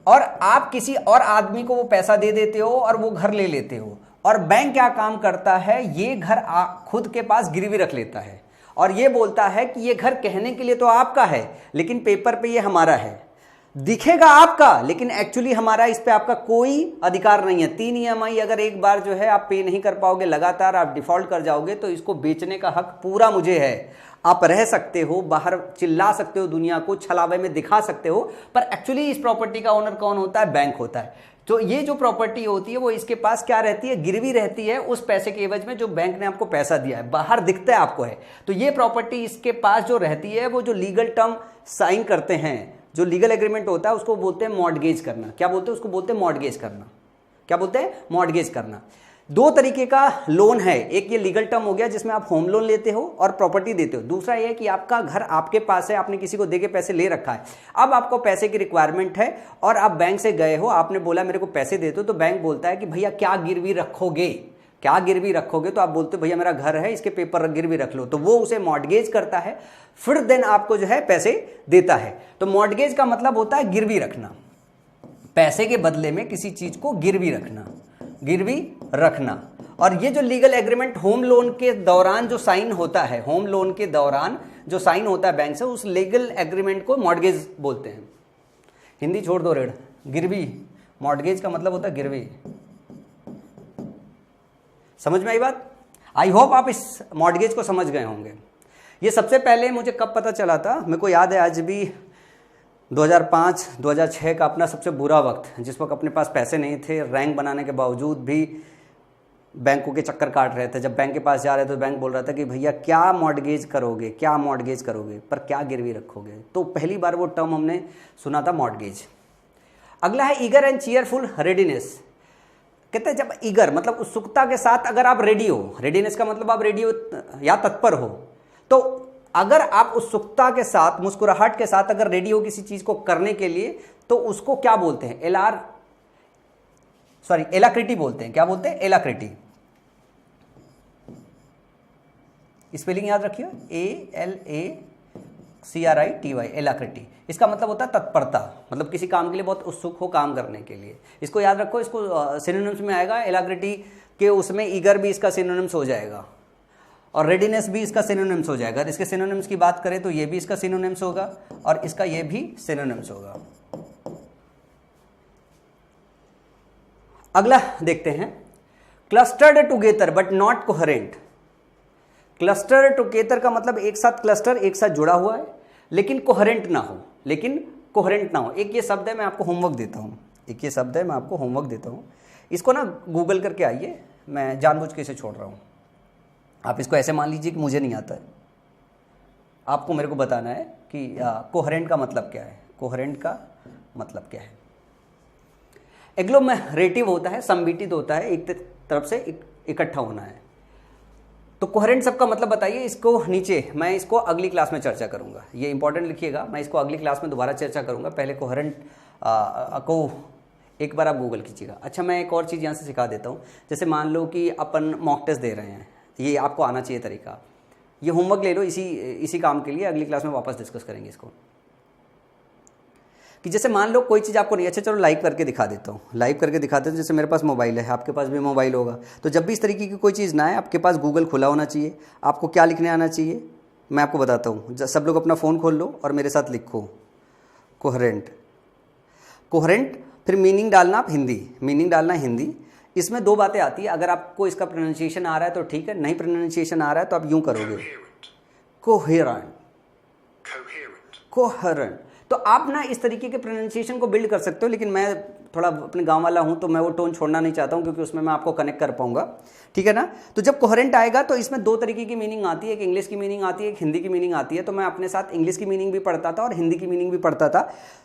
और आप किसी और आदमी को वो पैसा दे देते हो और वो घर ले लेते हो। और बैंक क्या काम करता है, ये घर खुद के पास गिरवी रख लेता है और ये बोलता है कि ये घर कहने के लिए तो आपका है, लेकिन पेपर पे ये हमारा है, दिखेगा आपका, लेकिन एक्चुअली हमारा, इस पे आपका कोई अधिकार नहीं है। 3 EMI अगर एक बार जो है आप पे नहीं कर पाओगे, लगातार आप डिफॉल्ट कर जाओगे, तो इसको बेचने का हक पूरा मुझे है। आप रह सकते हो, बाहर चिल्ला सकते हो, दुनिया को छलावे में दिखा सकते हो, पर एक्चुअली इस प्रॉपर्टी का ओनर कौन होता है, बैंक होता है। तो ये जो प्रॉपर्टी होती है वो इसके पास क्या रहती है, गिरवी रहती है उस पैसे के एवज में जो बैंक ने आपको पैसा दिया है, बाहर दिखता है आपको है। तो ये प्रॉपर्टी इसके पास जो रहती है, वो जो लीगल टर्म साइन करते हैं, जो लीगल एग्रीमेंट होता है, उसको बोलते हैं मॉर्टगेज करना। क्या बोलते हैं, उसको बोलते हैं मॉर्टगेज करना। क्या बोलते हैं, मॉर्टगेज करना। 2 तरीके का लोन है, एक ये लीगल टर्म हो गया जिसमें आप होम लोन लेते हो और प्रॉपर्टी देते हो। दूसरा ये है कि आपका घर आपके पास है, आपने किसी को देके पैसे ले रखा है, अब आपको पैसे की रिक्वायरमेंट है और आप बैंक से गए हो, आपने बोला मेरे को पैसे दे दो, तो बैंक बोलता है कि भैया क्या गिरवी रखोगे, क्या गिरवी रखोगे, तो आप बोलते हो भैया मेरा घर है, इसके पेपर गिरवी रख लो, तो वो उसे मॉर्टगेज करता है, फिर देन आपको जो है पैसे देता है। तो मॉर्टगेज का मतलब होता है गिरवी रखना, पैसे के बदले में किसी चीज को गिरवी रखना, गिरवी रखना। और ये जो लीगल एग्रीमेंट होम लोन के दौरान जो साइन होता है, होम लोन के दौरान जो साइन होता है बैंक से, उस लीगल एग्रीमेंट को मॉर्टगेज बोलते हैं। हिंदी छोड़ दो रेड, गिरवी, मॉर्टगेज का मतलब होता है गिरवी। समझ में आई बात? आई होप आप इस मॉर्टगेज को समझ गए होंगे। ये सबसे पहले मुझे कब पता चला था, मेरे को याद है आज भी, 2005-2006 का अपना सबसे बुरा वक्त, जिस वक्त अपने पास पैसे नहीं थे, रैंक बनाने के बावजूद भी बैंकों के चक्कर काट रहे थे। जब बैंक के पास जा रहे थे तो बैंक बोल रहा था कि भैया क्या मॉर्टगेज करोगे, क्या मॉर्टगेज करोगे, पर क्या गिरवी रखोगे। तो पहली बार वो टर्म हमने सुना था, मॉर्टगेज। अगला है ईगर एंड चीयरफुल रेडीनेस। कहते हैं जब ईगर मतलब उत्सुकता के साथ अगर आप रेडी हो, रेडीनेस का मतलब आप रेडी हो या तत्पर हो, तो अगर आप उत्सुकता के साथ, मुस्कुराहट के साथ अगर रेडी हो किसी चीज को करने के लिए, तो उसको क्या बोलते हैं? एलाक्रिटी बोलते हैं। क्या बोलते हैं? एलाक्रिटी। स्पेलिंग याद रखिए, ALACRITY, एलाक्रिटी। इसका मतलब होता है तत्परता, मतलब किसी काम के लिए बहुत उत्सुक हो काम करने के लिए। इसको याद रखो, इसको सिनोनिम्स में आएगा एलाक्रिटी के, उसमें ईगर भी इसका सिनोनिम्स हो जाएगा और रेडीनेस भी इसका सिनोनिम्स हो जाएगा। इसके सिनोनिम्स की बात करें तो ये भी इसका सिनोनिम्स होगा और इसका ये भी सिनोनिम्स होगा। अगला देखते हैं, clustered together but not coherent. Cluster together का मतलब एक साथ, क्लस्टर एक साथ जुड़ा हुआ है लेकिन कोहेरेंट ना हो, एक ये शब्द है, मैं आपको होमवर्क देता हूं, इसको ना गूगल करके आइए, मैं जानबूझ के इसे छोड़ रहा हूं। आप इसको ऐसे मान लीजिए कि मुझे नहीं आता है, आपको मेरे को बताना है कि कोहेरेंट का मतलब क्या है। एग्लोमेरेटिव होता है, संगठित होता है, एक तरफ से इकट्ठा होना है। तो कोहेरेंट सबका मतलब बताइए। इसको नीचे मैं इसको अगली क्लास में चर्चा करूंगा, ये इंपॉर्टेंट लिखिएगा, मैं इसको अगली क्लास में दोबारा चर्चा करूंगा। पहले कोहेरेंट को एक बार आप गूगल कीजिएगा। अच्छा, मैं एक और चीज़ यहाँ से सिखा देता हूँ। जैसे मान लो कि अपन मॉक टेस्ट दे रहे हैं, ये आपको आना चाहिए तरीका। ये होमवर्क ले लो इसी काम के लिए, अगली क्लास में वापस डिस्कस करेंगे इसको। कि जैसे मान लो कोई चीज़ आपको नहीं, अच्छा चलो लाइव करके दिखा देता हूँ। जैसे मेरे पास मोबाइल है, आपके पास भी मोबाइल होगा, तो जब भी इस तरीके की कोई चीज़ ना आए, आपके पास गूगल खुला होना चाहिए। आपको क्या लिखने आना चाहिए, मैं आपको बताता हूँ। सब लोग अपना फ़ोन खोल लो और मेरे साथ लिखो कोहेरेंट। फिर मीनिंग डालना आप हिंदी। इसमें दो बातें आती है, अगर आपको इसका प्रोनाउंसिएशन आ रहा है तो ठीक है, नहीं प्रोनाउंसिएशन आ रहा है तो आप यूँ करोगे कोहेरेंट। तो आप ना इस तरीके के प्रोनाउंसिएशन को बिल्ड कर सकते हो, लेकिन मैं थोड़ा अपने गांव वाला हूं तो मैं वो टोन छोड़ना नहीं चाहता हूं, क्योंकि उसमें मैं आपको कनेक्ट कर पाऊंगा, ठीक है ना। तो जब कोहेरेंट आएगा तो इसमें दो तरीके की मीनिंग आती है, एक इंग्लिश की मीनिंग आती है, एक हिंदी की मीनिंग आती है। तो मैं अपने साथ इंग्लिश की मीनिंग भी पढ़ता था और हिंदी की मीनिंग भी पढ़ता था।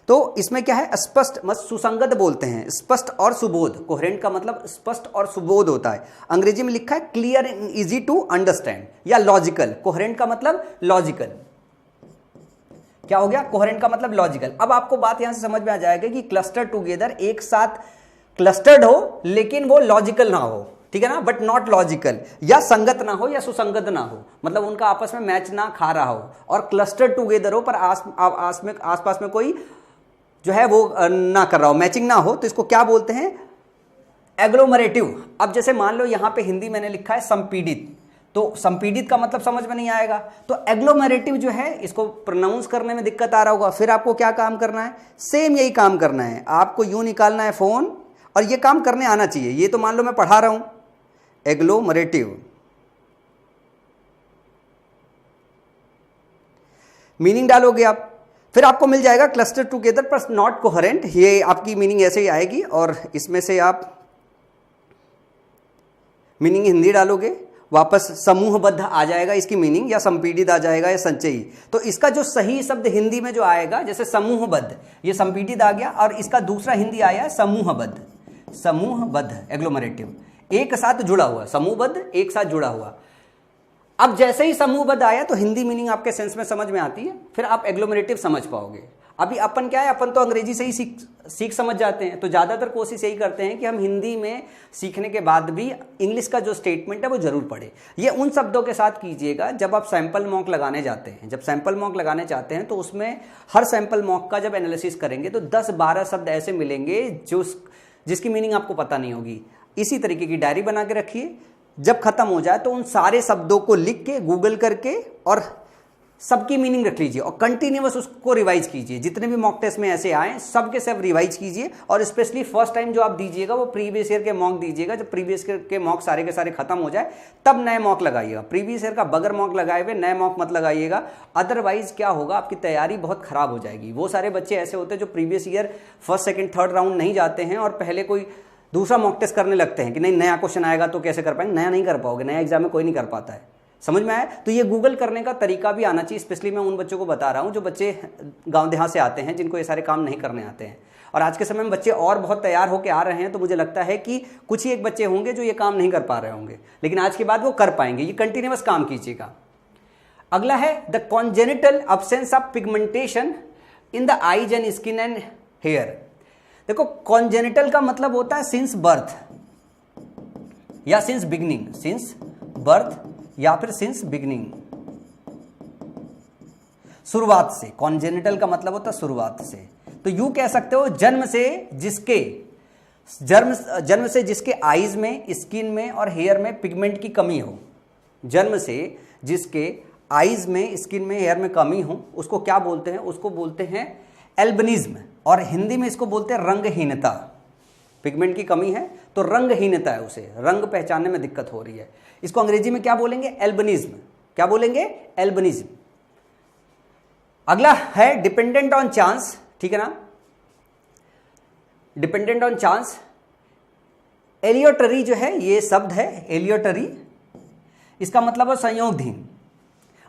तो इसमें क्या है, स्पष्ट सुसंगत बोलते हैं, स्पष्ट और सुबोध। कोहेरेंट का मतलब स्पष्ट और सुबोध होता है। अंग्रेजी में लिखा है clear and easy to understand या लॉजिकल। कोहेरेंट का मतलब लॉजिकल। क्या हो गया? कोहेरेंट का मतलब लॉजिकल। अब आपको बात यहां से समझ में आ जाएगा कि क्लस्टर टुगेदर एक साथ क्लस्टर्ड हो लेकिन वो लॉजिकल ना हो, ठीक है ना, बट नॉट लॉजिकल, या संगत ना हो या सुसंगत ना हो, मतलब उनका आपस में मैच ना खा रहा हो। और क्लस्टर टुगेदर हो पर आसपास में कोई जो है वो ना कर रहा हो, मैचिंग ना हो, तो इसको क्या बोलते हैं? एग्लोमरेटिव। अब जैसे मान लो यहां पे हिंदी मैंने लिखा है संपीड़ित, तो संपीड़ित का मतलब समझ में नहीं आएगा। तो एग्लोमेरेटिव जो है, इसको प्रोनाउंस करने में दिक्कत आ रहा होगा। फिर आपको क्या काम करना है? सेम यही काम करना है, आपको यूं निकालना है फोन, और ये काम करने आना चाहिए। ये तो मान लो मैं पढ़ा रहा हूं, एग्लोमरेटिव, मीनिंग डालोगे आप, फिर आपको मिल जाएगा क्लस्टर टुगेदर पर नॉट कोहेरेंट। ये आपकी मीनिंग ऐसे ही आएगी, और इसमें से आप मीनिंग हिंदी डालोगे, वापस समूहबद्ध आ जाएगा इसकी मीनिंग, या संपीड़ित आ जाएगा, या संचयी। तो इसका जो सही शब्द हिंदी में जो आएगा, जैसे समूहबद्ध, ये संपीड़ित आ गया, और इसका दूसरा हिंदी आया है समूहबद्ध, एग्लोमरेटिव, एक साथ जुड़ा हुआ, समूहबद्ध एक साथ जुड़ा हुआ। अब जैसे ही समूहबद्ध आया तो हिंदी मीनिंग आपके सेंस में समझ में आती है, फिर आप एग्लोमरेटिव समझ पाओगे। अभी अपन क्या है, अपन तो अंग्रेजी से ही सीख समझ जाते हैं, तो ज़्यादातर कोशिश यही करते हैं कि हम हिंदी में सीखने के बाद भी इंग्लिश का जो स्टेटमेंट है वो जरूर पढ़े। ये उन शब्दों के साथ कीजिएगा जब आप सैंपल मॉक लगाने जाते हैं। जब सैंपल मॉक लगाने जाते हैं तो उसमें हर सैंपल मॉक का जब एनालिसिस करेंगे तो 10-12 शब्द ऐसे मिलेंगे जिसकी मीनिंग आपको पता नहीं होगी। इसी तरीके की डायरी बना के रखिए, जब खत्म हो जाए तो उन सारे शब्दों को लिख के गूगल करके और सबकी मीनिंग रख लीजिए, और कंटिन्यूअस उसको रिवाइज कीजिए। जितने भी मॉक टेस्ट में ऐसे आए सब के सब रिवाइज कीजिए, और स्पेशली फर्स्ट टाइम जो आप दीजिएगा वो प्रीवियस ईयर के मॉक दीजिएगा। जब प्रीवियस ईयर के मॉक सारे के सारे खत्म हो जाए तब नए मॉक लगाइएगा। प्रीवियस ईयर का बगैर मॉक लगाए हुए नए मॉक मत लगाइएगा, अदरवाइज क्या होगा, आपकी तैयारी बहुत खराब हो जाएगी। वो सारे बच्चे ऐसे होते हैं जो previous year first second third round नहीं जाते हैं और पहले कोई दूसरा मॉक टेस्ट करने लगते हैं कि नहीं नया क्वेश्चन आएगा तो कैसे कर पाएंगे। नया नहीं कर पाओगे, नया एग्जाम में कोई नहीं कर पाता है। समझ में आया? तो ये गूगल करने का तरीका भी आना चाहिए। स्पेशली मैं उन बच्चों को बता रहा हूं जो बच्चे गांव देहात से आते हैं, जिनको ये सारे काम नहीं करने आते हैं। और आज के समय में बच्चे और बहुत तैयार होकर आ रहे हैं, तो मुझे लगता है कि कुछ ही एक बच्चे होंगे जो ये काम नहीं कर पा रहे होंगे, लेकिन आज के बाद वो कर पाएंगे। ये कंटिन्यूअस काम कीजिएगा। अगला है the congenital absence of pigmentation in the eyes and skin and hair. देखो कॉन्जेनिटल का मतलब होता है सिंस बर्थ या सिंस बिगनिंग, सिंस बर्थ या फिर सिंस बिगनिंग, शुरुआत से। कॉन्जेनिटल का मतलब होता है शुरुआत से। तो यूं कह सकते हो जन्म से जिसके आईज में, स्किन में और हेयर में पिगमेंट की कमी हो, जन्म से जिसके आईज में, स्किन में, हेयर में कमी हो, उसको क्या बोलते हैं? उसको बोलते हैं एल्बिनिज्म, और हिंदी में इसको बोलते हैं रंगहीनता। पिगमेंट की कमी है तो रंगहीनता है, उसे रंग पहचानने में दिक्कत हो रही है। इसको अंग्रेजी में क्या बोलेंगे? एल्बिनिज्म। क्या बोलेंगे? एल्बिनिज्म। अगला है डिपेंडेंट ऑन चांस, ठीक है ना, डिपेंडेंट ऑन चांस। एलियोटरी जो है ये शब्द है, एलियोटरी, इसका मतलब है संयोगधीन,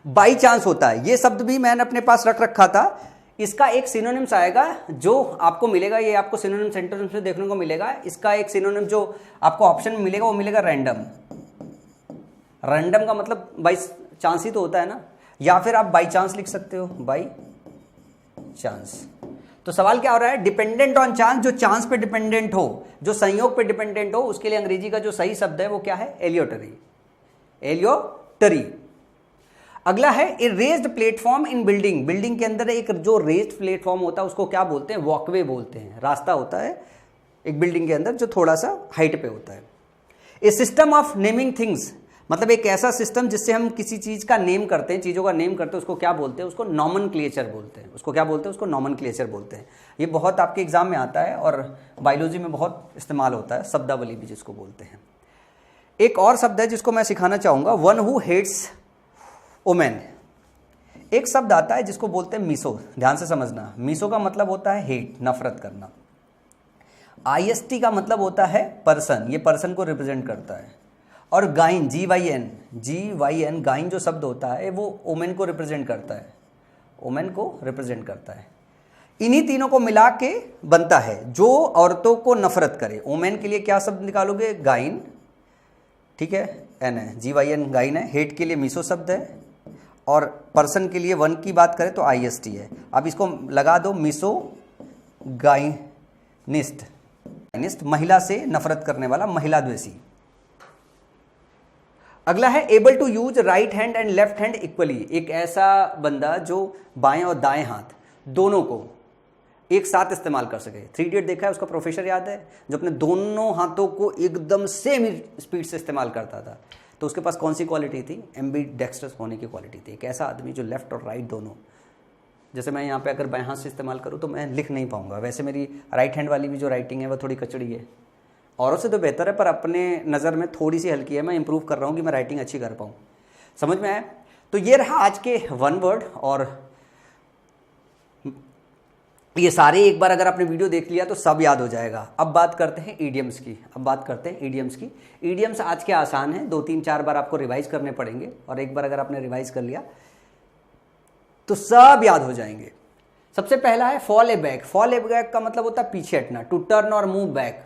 बाई चांस होता है। ये शब्द भी मैंने अपने पास रख रखा था, इसका एक सिनोनिम्स आएगा जो आपको मिलेगा, ये आपको सिनोनिम सेंटेंस में देखने को मिलेगा। इसका एक सिनोनिम जो आपको ऑप्शन में मिलेगा वो मिलेगा रैंडम। रैंडम का मतलब बाई चांस ही तो होता है ना, या फिर आप बाई चांस लिख सकते हो, बाई चांस। तो सवाल क्या हो रहा है? डिपेंडेंट ऑन चांस, जो चांस पे डिपेंडेंट हो, जो संयोग पे डिपेंडेंट हो, उसके लिए अंग्रेजी का जो सही शब्द है वो क्या है? एलियोटरी, एलियोटरी। अगला है a raised platform in building. Building के अंदर एक जो रेज्ड प्लेटफॉर्म होता है उसको क्या बोलते हैं? वॉकवे बोलते हैं। रास्ता होता है एक बिल्डिंग के अंदर जो थोड़ा सा हाइट पे होता है। ए सिस्टम ऑफ नेमिंग थिंग्स, मतलब एक ऐसा सिस्टम जिससे हम किसी चीज का नेम करते हैं, चीजों का नेम करते हैं, उसको क्या बोलते हैं? उसको नॉमनक्लेचर बोलते हैं। उसको क्या बोलते हैं? उसको नॉमनक्लेचर बोलते हैं। ये बहुत आपके एग्जाम में आता है और बायोलॉजी में बहुत इस्तेमाल होता है, शब्दावली भी जिसको बोलते हैं। एक और शब्द है जिसको मैं सिखाना चाहूंगा, वन हु हेट्स वुमेन। एक शब्द आता है जिसको बोलते हैं मीसो, ध्यान से समझना। मीसो का मतलब होता है हेट, नफरत करना। आईएसटी का मतलब होता है पर्सन, ये पर्सन को रिप्रेजेंट करता है। और गाइन, जीवाईएन, गाइन जो शब्द होता है वो वुमेन को रिप्रेजेंट करता है, वुमेन को रिप्रेजेंट करता है। इन्हीं तीनों को मिला के बनता है जो औरतों को नफरत करे। वुमेन के लिए क्या शब्द निकालोगे? गाइन, ठीक है, एन है, जीवाईएन गाइन है। हेट के लिए मीसो शब्द है, और पर्सन के लिए वन की बात करें तो आईएसटी है। अब इसको लगा दो, मीसो गाइनिस्ट, महिला से नफरत करने वाला, महिला द्वेषी। अगला है able to use right hand and left hand equally. एक ऐसा बंदा जो बाएं और दाएं हाथ दोनों को एक साथ इस्तेमाल कर सके। 3 इडियट देखा है, उसका प्रोफेसर याद है जो अपने दोनों हाथों को एकदम सेम स्पीड से इस्तेमाल करता था। तो उसके पास कौन सी क्वालिटी थी? एम्बीडेक्स्ट्रस होने की क्वालिटी थी। एक ऐसा आदमी जो लेफ्ट और राइट दोनों, जैसे मैं यहाँ पे अगर बाएं हाथ से इस्तेमाल करूँ तो मैं लिख नहीं पाऊंगा। वैसे मेरी राइट हैंड वाली भी जो राइटिंग है वो थोड़ी कचड़ी है, औरों से तो बेहतर है पर अपने नज़र में थोड़ी सी हल्की है। मैं इंप्रूव कर रहा हूँ कि मैं राइटिंग अच्छी कर पाऊँ। समझ में आया? तो ये रहा आज के वन वर्ड, और ये सारे एक बार अगर आपने वीडियो देख लिया तो सब याद हो जाएगा। अब बात करते हैं ईडियम्स की। ईडियम्स आज के आसान हैं, 2-3-4 बार आपको रिवाइज करने पड़ेंगे, और एक बार अगर आपने रिवाइज कर लिया तो सब याद हो जाएंगे। सबसे पहला है fall a back. Fall a back का मतलब होता है पीछे हटना, टू टर्न और move back.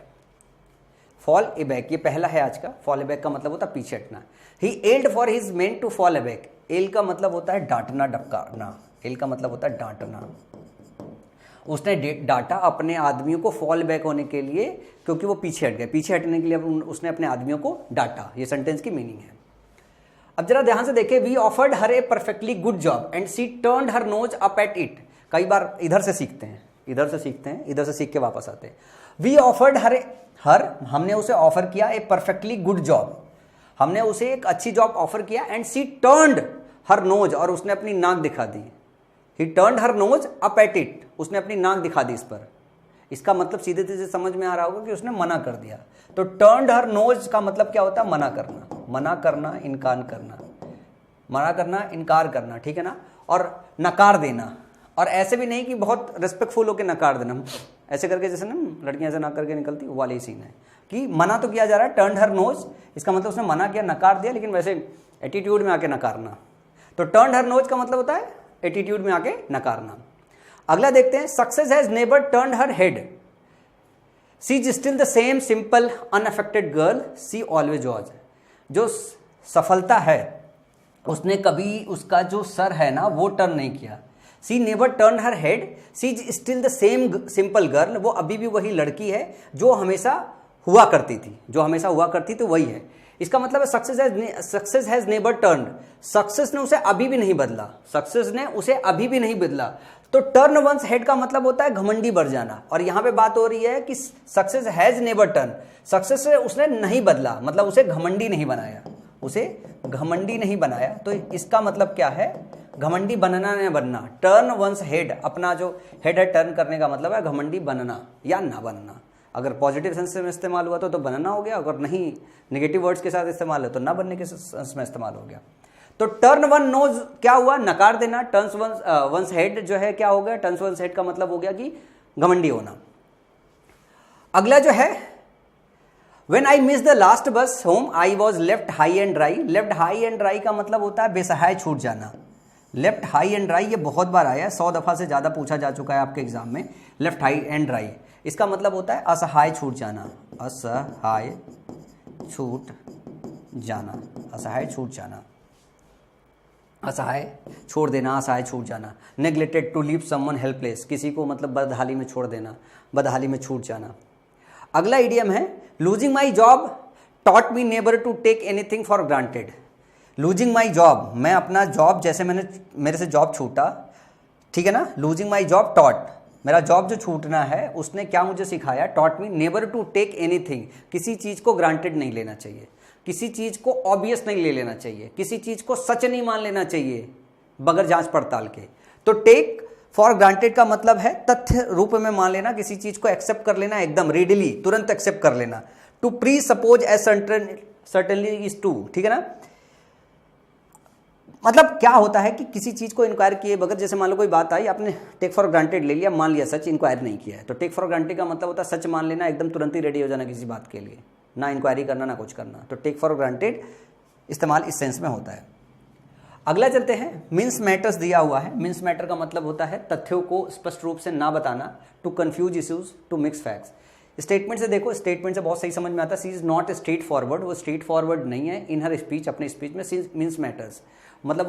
Fall a back, ये पहला है आज का। फॉल ए बैक का मतलब होता है पीछे हटना। He yelled for his men to fall a back. Yell का मतलब होता है डांटना, डपकाना। एल का मतलब होता है डांटना। उसने डांटा अपने आदमियों को फॉल बैक होने के लिए, क्योंकि वो पीछे हट गए। पीछे हटने के लिए उसने अपने आदमियों को डांटा। ये सेंटेंस की मीनिंग है। अब जरा ध्यान से देखें, we offered her a perfectly good job and she turned her nose up at it. कई बार इधर से सीखते हैं, इधर से सीख के वापस आते हैं। वी ऑफर्ड हमने उसे ऑफर किया ए परफेक्टली गुड जॉब, हमने उसे एक अच्छी जॉब ऑफर किया। And she turned her nose, और उसने अपनी नाक दिखा दी। He turned her nose up at it, उसने अपनी नाक दिखा दी इस पर। इसका मतलब सीधे सीधे समझ में आ रहा होगा कि उसने मना कर दिया। तो टर्न्ड हर नोज का मतलब क्या होता है? मना करना, मना करना, इनकार करना, मना करना, इनकार करना, ठीक है ना। और नकार देना, और ऐसे भी नहीं कि बहुत रिस्पेक्टफुल होकर नकार देना, ऐसे करके जैसे ना लड़कियां ऐसे ना करके निकलती, वो वाले ही सीन है कि मना तो किया जा रहा है। टर्न्ड हर नोज, इसका मतलब उसने मना किया, नकार दिया, लेकिन वैसे एटीट्यूड में आके नकारना। तो टर्न्ड हर नोज का मतलब होता है एटीट्यूड में आके नकारना। अगला देखते हैं, success has never turned her head, she is still the same simple unaffected girl she always was. जो सफलता है उसने कभी उसका जो सर है ना वो टर्न नहीं किया। She never turn her head, she is still the same simple girl, वो अभी भी वही लड़की है जो हमेशा हुआ करती थी, जो हमेशा हुआ करती थी वही है। इसका मतलब है success has never turn, success ने उसे अभी भी नहीं बदला, सक्सेस ने उसे अभी भी नहीं बदला। तो टर्न वंस हेड का मतलब होता है घमंडी बढ़ जाना, और यहां पे बात हो रही है कि success has never turn, success से उसने नहीं बदला, मतलब उसे घमंडी नहीं बनाया, उसे घमंडी नहीं बनाया। तो इसका मतलब क्या है, घमंडी बनना न बनना। टर्न वंस हेड, अपना जो हेड है टर्न करने का मतलब है घमंडी बनना या ना बनना। अगर पॉजिटिव सेंस में इस्तेमाल हुआ तो बनना हो गया, अगर नहीं नेगेटिव वर्ड्स के साथ इस्तेमाल है तो ना बनने के सेंस में इस्तेमाल हो गया। तो टर्न वन नोज क्या हुआ, नकार देना। टर्न्स वंस हेड जो है क्या हो गया, टर्न्स वंस हेड का मतलब हो गया कि घमंडी होना। अगला जो है, When I missed the last bus home, I was left high and dry. Left high and dry का मतलब होता है बेसहाय छूट जाना। Left high and dry ये बहुत बार आया है, 100 दफ़ा से ज़्यादा पूछा जा चुका है आपके एग्जाम में। Left high and dry इसका मतलब होता है असहाय छूट जाना, असहाय छूट जाना, असहाय छूट जाना, असहाय छोड़ देना, असहाय छूट जाना। Neglected, to leave someone helpless, किसी को मतलब बदहाली में छोड़ देना, बदहाली में छूट जाना। अगला इडियम है losing my job taught me never to take anything for granted. Losing my job, मैं अपना जॉब, जैसे मेरे से जॉब छूटा, ठीक है ना, लूजिंग माई जॉब टॉट, मेरा जॉब जो छूटना है उसने क्या मुझे सिखाया, taught me never to take anything, किसी चीज़ को ग्रांटेड नहीं लेना चाहिए, किसी चीज़ को ऑब्वियस नहीं ले लेना चाहिए, किसी चीज़ को सच नहीं मान लेना चाहिए बगैर जांच पड़ताल के। तो टेक फॉर ग्रांटेड का मतलब है तथ्य रूप में मान लेना, किसी चीज को एक्सेप्ट कर लेना, एकदम रेडिली, तुरंत एक्सेप्ट कर लेना। To presuppose as certainly is to, ठीक है ना, मतलब क्या होता है कि किसी चीज को इंक्वायर किए बगैर, जैसे मान लो कोई बात आई, आपने टेक फॉर ग्रांटेड ले लिया, मान लिया, सच इंक्वायर नहीं किया है। तो टेक फॉर ग्रांटेड का मतलब होता है सच मान लेना, एकदम तुरंत ही रेडी हो जाना किसी बात के लिए, ना इंक्वायरी करना ना कुछ करना। तो टेक फॉर ग्रांटेड इस्तेमाल इस सेंस में होता है। अगला चलते हैं, मिन्स मैटर्स दिया हुआ है। मिन्स मैटर का मतलब होता है तथ्यों को स्पष्ट रूप से ना बताना, to confuse issues, to mix facts. Statement से देखो, स्टेटमेंट से बहुत सही समझ में आता है, सी इज नॉट स्ट्रेट फॉरवर्ड, वो स्ट्रेट फॉरवर्ड नहीं है इन हर स्पीच, अपने स्पीच में मिन्स मैटर्स मतलब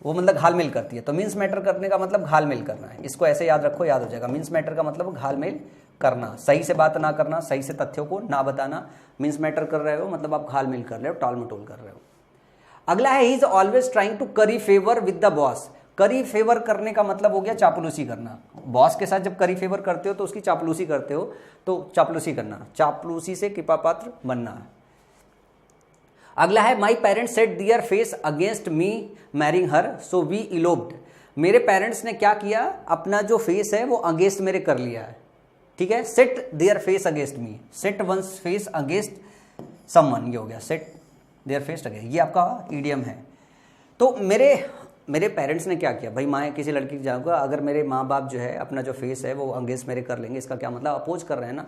वो मतलब घालमेल करती है। तो मिन्स मैटर करने का मतलब घालमेल करना है, इसको ऐसे याद रखो, याद हो जाएगा। मिन्स मैटर का मतलब घालमेल करना, सही से बात ना करना, सही से तथ्यों को ना बताना। मिन्स मैटर कर रहे हो मतलब आप घालमेल कर रहे हो, टाल मटोल कर रहे हो। अगला है, he is always trying to curry favour with the boss. Curry favour करने का मतलब हो गया चापलूसी करना। बॉस के साथ जब करी फेवर करते हो तो उसकी चापलूसी करते हो, तो चापलूसी करना, चापलूसी से कृपा पात्र बनना। अगला है, my parents set their face against me marrying her so we eloped. मेरे पेरेंट्स ने क्या किया, अपना जो फेस है वो अगेंस्ट मेरे कर लिया है, ठीक है। Set their face against me, set one's face against someone, ये हो गया सेट देयर फेस अगेंस्ट, ये आपका ईडियम है। तो मेरे पेरेंट्स ने क्या किया, भाई माँ किसी लड़की की जाऊँगा, अगर मेरे माँ बाप जो है अपना जो फेस है वो अगेंस्ट मेरे कर लेंगे, इसका क्या मतलब, अपोज कर रहे हैं ना।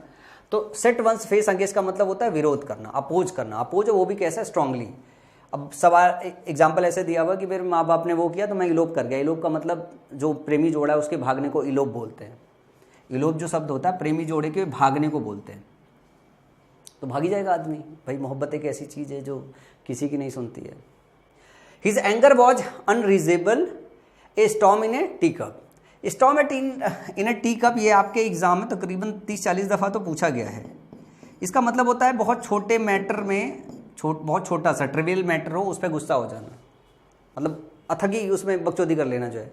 तो सेट वंस फेस अगेंस्ट का मतलब होता है विरोध करना, अपोज करना। अपोज वो भी कैसा है, स्ट्रांगली। अब सवाल एग्जाम्पल ऐसे दिया हुआ कि मेरे माँ बाप ने वो किया तो मैं इलोप कर गया। इलोप का मतलब जो प्रेमी जोड़ा है उसके भागने को इलोप बोलते हैं। इलोप जो शब्द होता है प्रेमी जोड़े के भागने को बोलते हैं। तो भागी जाएगा आदमी, भाई मोहब्बत एक ऐसी चीज़ है जो किसी की नहीं सुनती है। His anger was unreasonable, a storm in a tea cup. Storm in a tea cup, ये आपके एग्जाम में तकरीबन 30-40 दफ़ा तो पूछा गया है। इसका मतलब होता है बहुत छोटे मैटर में, बहुत छोटा सा ट्रिवियल मैटर हो उस पर गुस्सा हो जाना, मतलब अथकी उसमें बकचोदी कर लेना जो है।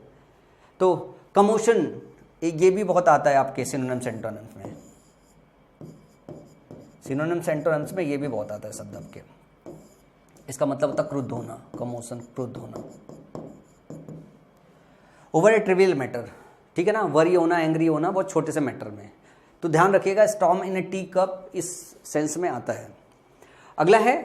तो कमोशन, ये भी बहुत आता है आपके सिनोनिम्स एंटोनिम्स में, सिनोनिम्स एंटोनिम्स में ये भी बहुत आता है शब्द आपके। इसका मतलब होता है क्रुद्ध होना, कमोशन, क्रुद्ध होना। ओवर ए ट्रिवियल मैटर, ठीक है ना, वरी होना, एंग्री होना बहुत छोटे से मैटर में। तो ध्यान रखिएगा, storm in a tea cup इस सेंस में आता है। अगला है,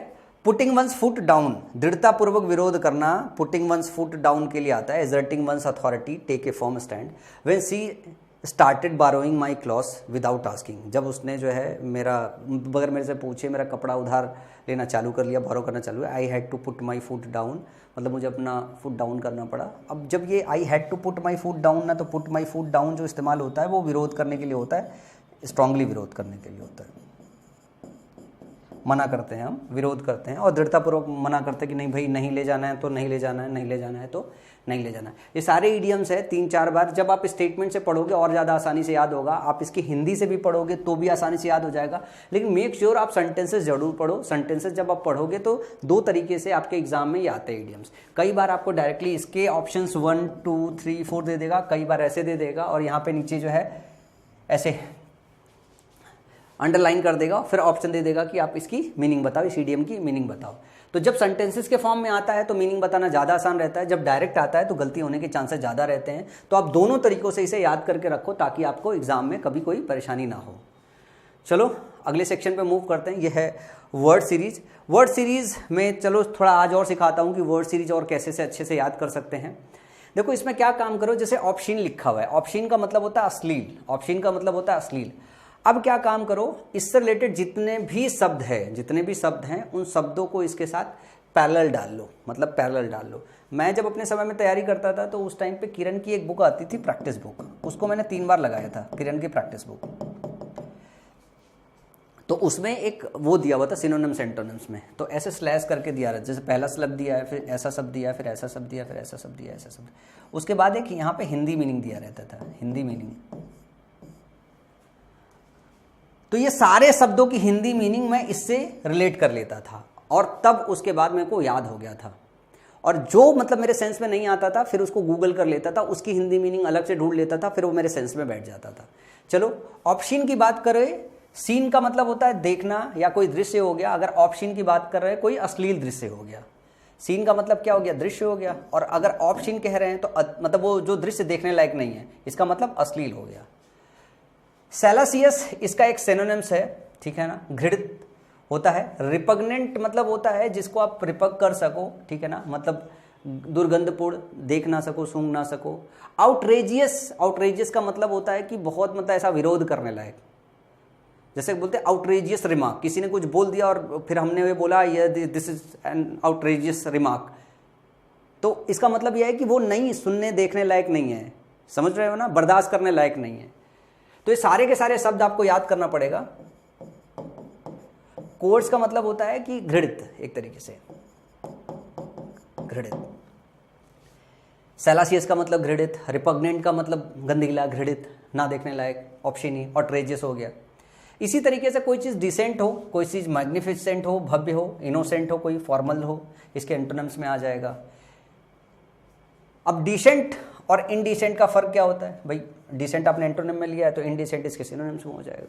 पुटिंग वंस फुट डाउन, दृढ़तापूर्वक विरोध करना। पुटिंग वंस फुट डाउन के लिए आता है asserting one's authority, take a firm stand. When she started borrowing my clothes without asking, जब उसने जो है बगैर मेरे से पूछे मेरा कपड़ा उधार लेना चालू कर लिया, बारो करना चालू है। I had to put my foot down, मतलब मुझे अपना फुट डाउन करना पड़ा। अब जब ये I had to put my foot down ना, तो पुट माई फुट डाउन जो इस्तेमाल होता है वो विरोध करने के लिए होता है, स्ट्रांगली विरोध करने के लिए होता है। मना करते हैं, हम विरोध करते हैं और दृढ़तापूर्वक मना करते हैं कि नहीं भाई नहीं ले जाना है तो नहीं ले जाना है, नहीं ले जाना है तो नहीं ले जाना है। ये सारे इडियम्स है 3-4 बार जब आप स्टेटमेंट से पढ़ोगे और ज़्यादा आसानी से याद होगा, आप इसकी हिंदी से भी पढ़ोगे तो भी आसानी से याद हो जाएगा। लेकिन मेक श्योर आप सेंटेंसेस जरूर पढ़ो। सेंटेंसेस जब आप पढ़ोगे तो 2 तरीके से आपके एग्जाम में ये आते हैं इडियम्स। कई बार आपको डायरेक्टली इसके ऑप्शंस 1, 2, 3, 4 दे देगा, कई बार ऐसे दे देगा और यहाँ पे नीचे जो है ऐसे अंडरलाइन कर देगा, फिर ऑप्शन दे देगा कि आप इसकी मीनिंग बताओ, इस इडियम की मीनिंग बताओ। तो जब सेंटेंसेस के फॉर्म में आता है तो मीनिंग बताना ज़्यादा आसान रहता है, जब डायरेक्ट आता है तो गलती होने के चांसेस ज़्यादा रहते हैं। तो आप दोनों तरीकों से इसे याद करके रखो ताकि आपको एग्जाम में कभी कोई परेशानी ना हो। चलो अगले सेक्शन पे मूव करते हैं। यह है वर्ड सीरीज। वर्ड सीरीज में चलो थोड़ा आज और सिखाता हूँ कि वर्ड सीरीज और कैसे से अच्छे से याद कर सकते हैं। देखो इसमें क्या काम करो, जैसे ऑप्शन लिखा हुआ है, ऑप्शन का मतलब होता है अश्लील, ऑप्शन का मतलब होता है अश्लील। अब क्या काम करो, इससे रिलेटेड जितने भी शब्द हैं उन शब्दों को इसके साथ पैरेलल डाल लो, मतलब पैरेलल डाल लो। मैं जब अपने समय में तैयारी करता था तो उस टाइम पे किरण की एक बुक आती थी प्रैक्टिस बुक, उसको मैंने 3 बार लगाया था, किरण की प्रैक्टिस बुक। तो उसमें एक वो दिया हुआ था सिनोनिम्स एंटोनिम्स में, तो ऐसे स्लैश करके दिया रहता, जैसे पहला शब्द दिया है, फिर ऐसा शब्द दिया, फिर ऐसा शब्द दिया, फिर ऐसा शब्द दिया, ऐसा शब्द। उसके बाद एक यहाँ पे हिंदी मीनिंग दिया रहता था, हिंदी मीनिंग। तो ये सारे शब्दों की हिंदी मीनिंग मैं इससे रिलेट कर लेता था और तब उसके बाद मेरे को याद हो गया था। और जो मतलब मेरे सेंस में नहीं आता था फिर उसको गूगल कर लेता था, उसकी हिंदी मीनिंग अलग से ढूंढ लेता था, फिर वो मेरे सेंस में बैठ जाता था। चलो ऑप्शन की बात करें, सीन का मतलब होता है देखना या कोई दृश्य हो गया। अगर ऑप्शन की बात कर रहे हैं कोई अश्लील दृश्य हो गया, सीन का मतलब क्या हो गया, दृश्य हो गया। और अगर ऑप्शन कह रहे हैं तो मतलब वो जो दृश्य देखने लायक नहीं है, इसका मतलब अश्लील हो गया। सैलासियस इसका एक सिनोनिम्स है, ठीक है ना, घृणित होता है। रिपग्नेंट मतलब होता है जिसको आप रिपग कर सको, ठीक है ना, मतलब दुर्गंधपूर्ण, देख ना सको, सूंघ ना सको। आउटरेजियस, आउटरेजियस का मतलब होता है कि बहुत मतलब ऐसा विरोध करने लायक, जैसे बोलते हैं आउटरेजियस रिमार्क, किसी ने कुछ बोल दिया और फिर हमने ये बोला ये this is an outrageous remark, तो इसका मतलब यह है कि वो नहीं सुनने देखने लायक नहीं है, समझ रहे हो ना, बर्दाश्त करने लायक नहीं है। तो ये सारे के सारे शब्द आपको याद करना पड़ेगा। कोर्स का मतलब होता है कि घृणित, एक तरीके से घृणित। सैलासियस का मतलब घृणित, रिपग्नेंट का मतलब गंदीला, घृणित, ना देखने लायक, ऑप्शन ही। ऑट्रेजियस हो गया। इसी तरीके से कोई चीज़ डिसेंट हो, कोई चीज़ मैग्निफिसेंट हो, भव्य हो, इनोसेंट हो, कोई फॉर्मल हो, इसके एंटोनिम्स में आ जाएगा। अब डिसेंट और इनडिसेंट का फर्क क्या होता है भाई, डिसेंट आपने एंटोनिम में लिया है तो इनडिसेंट इसके सिनोनिम्स में हो जाएगा।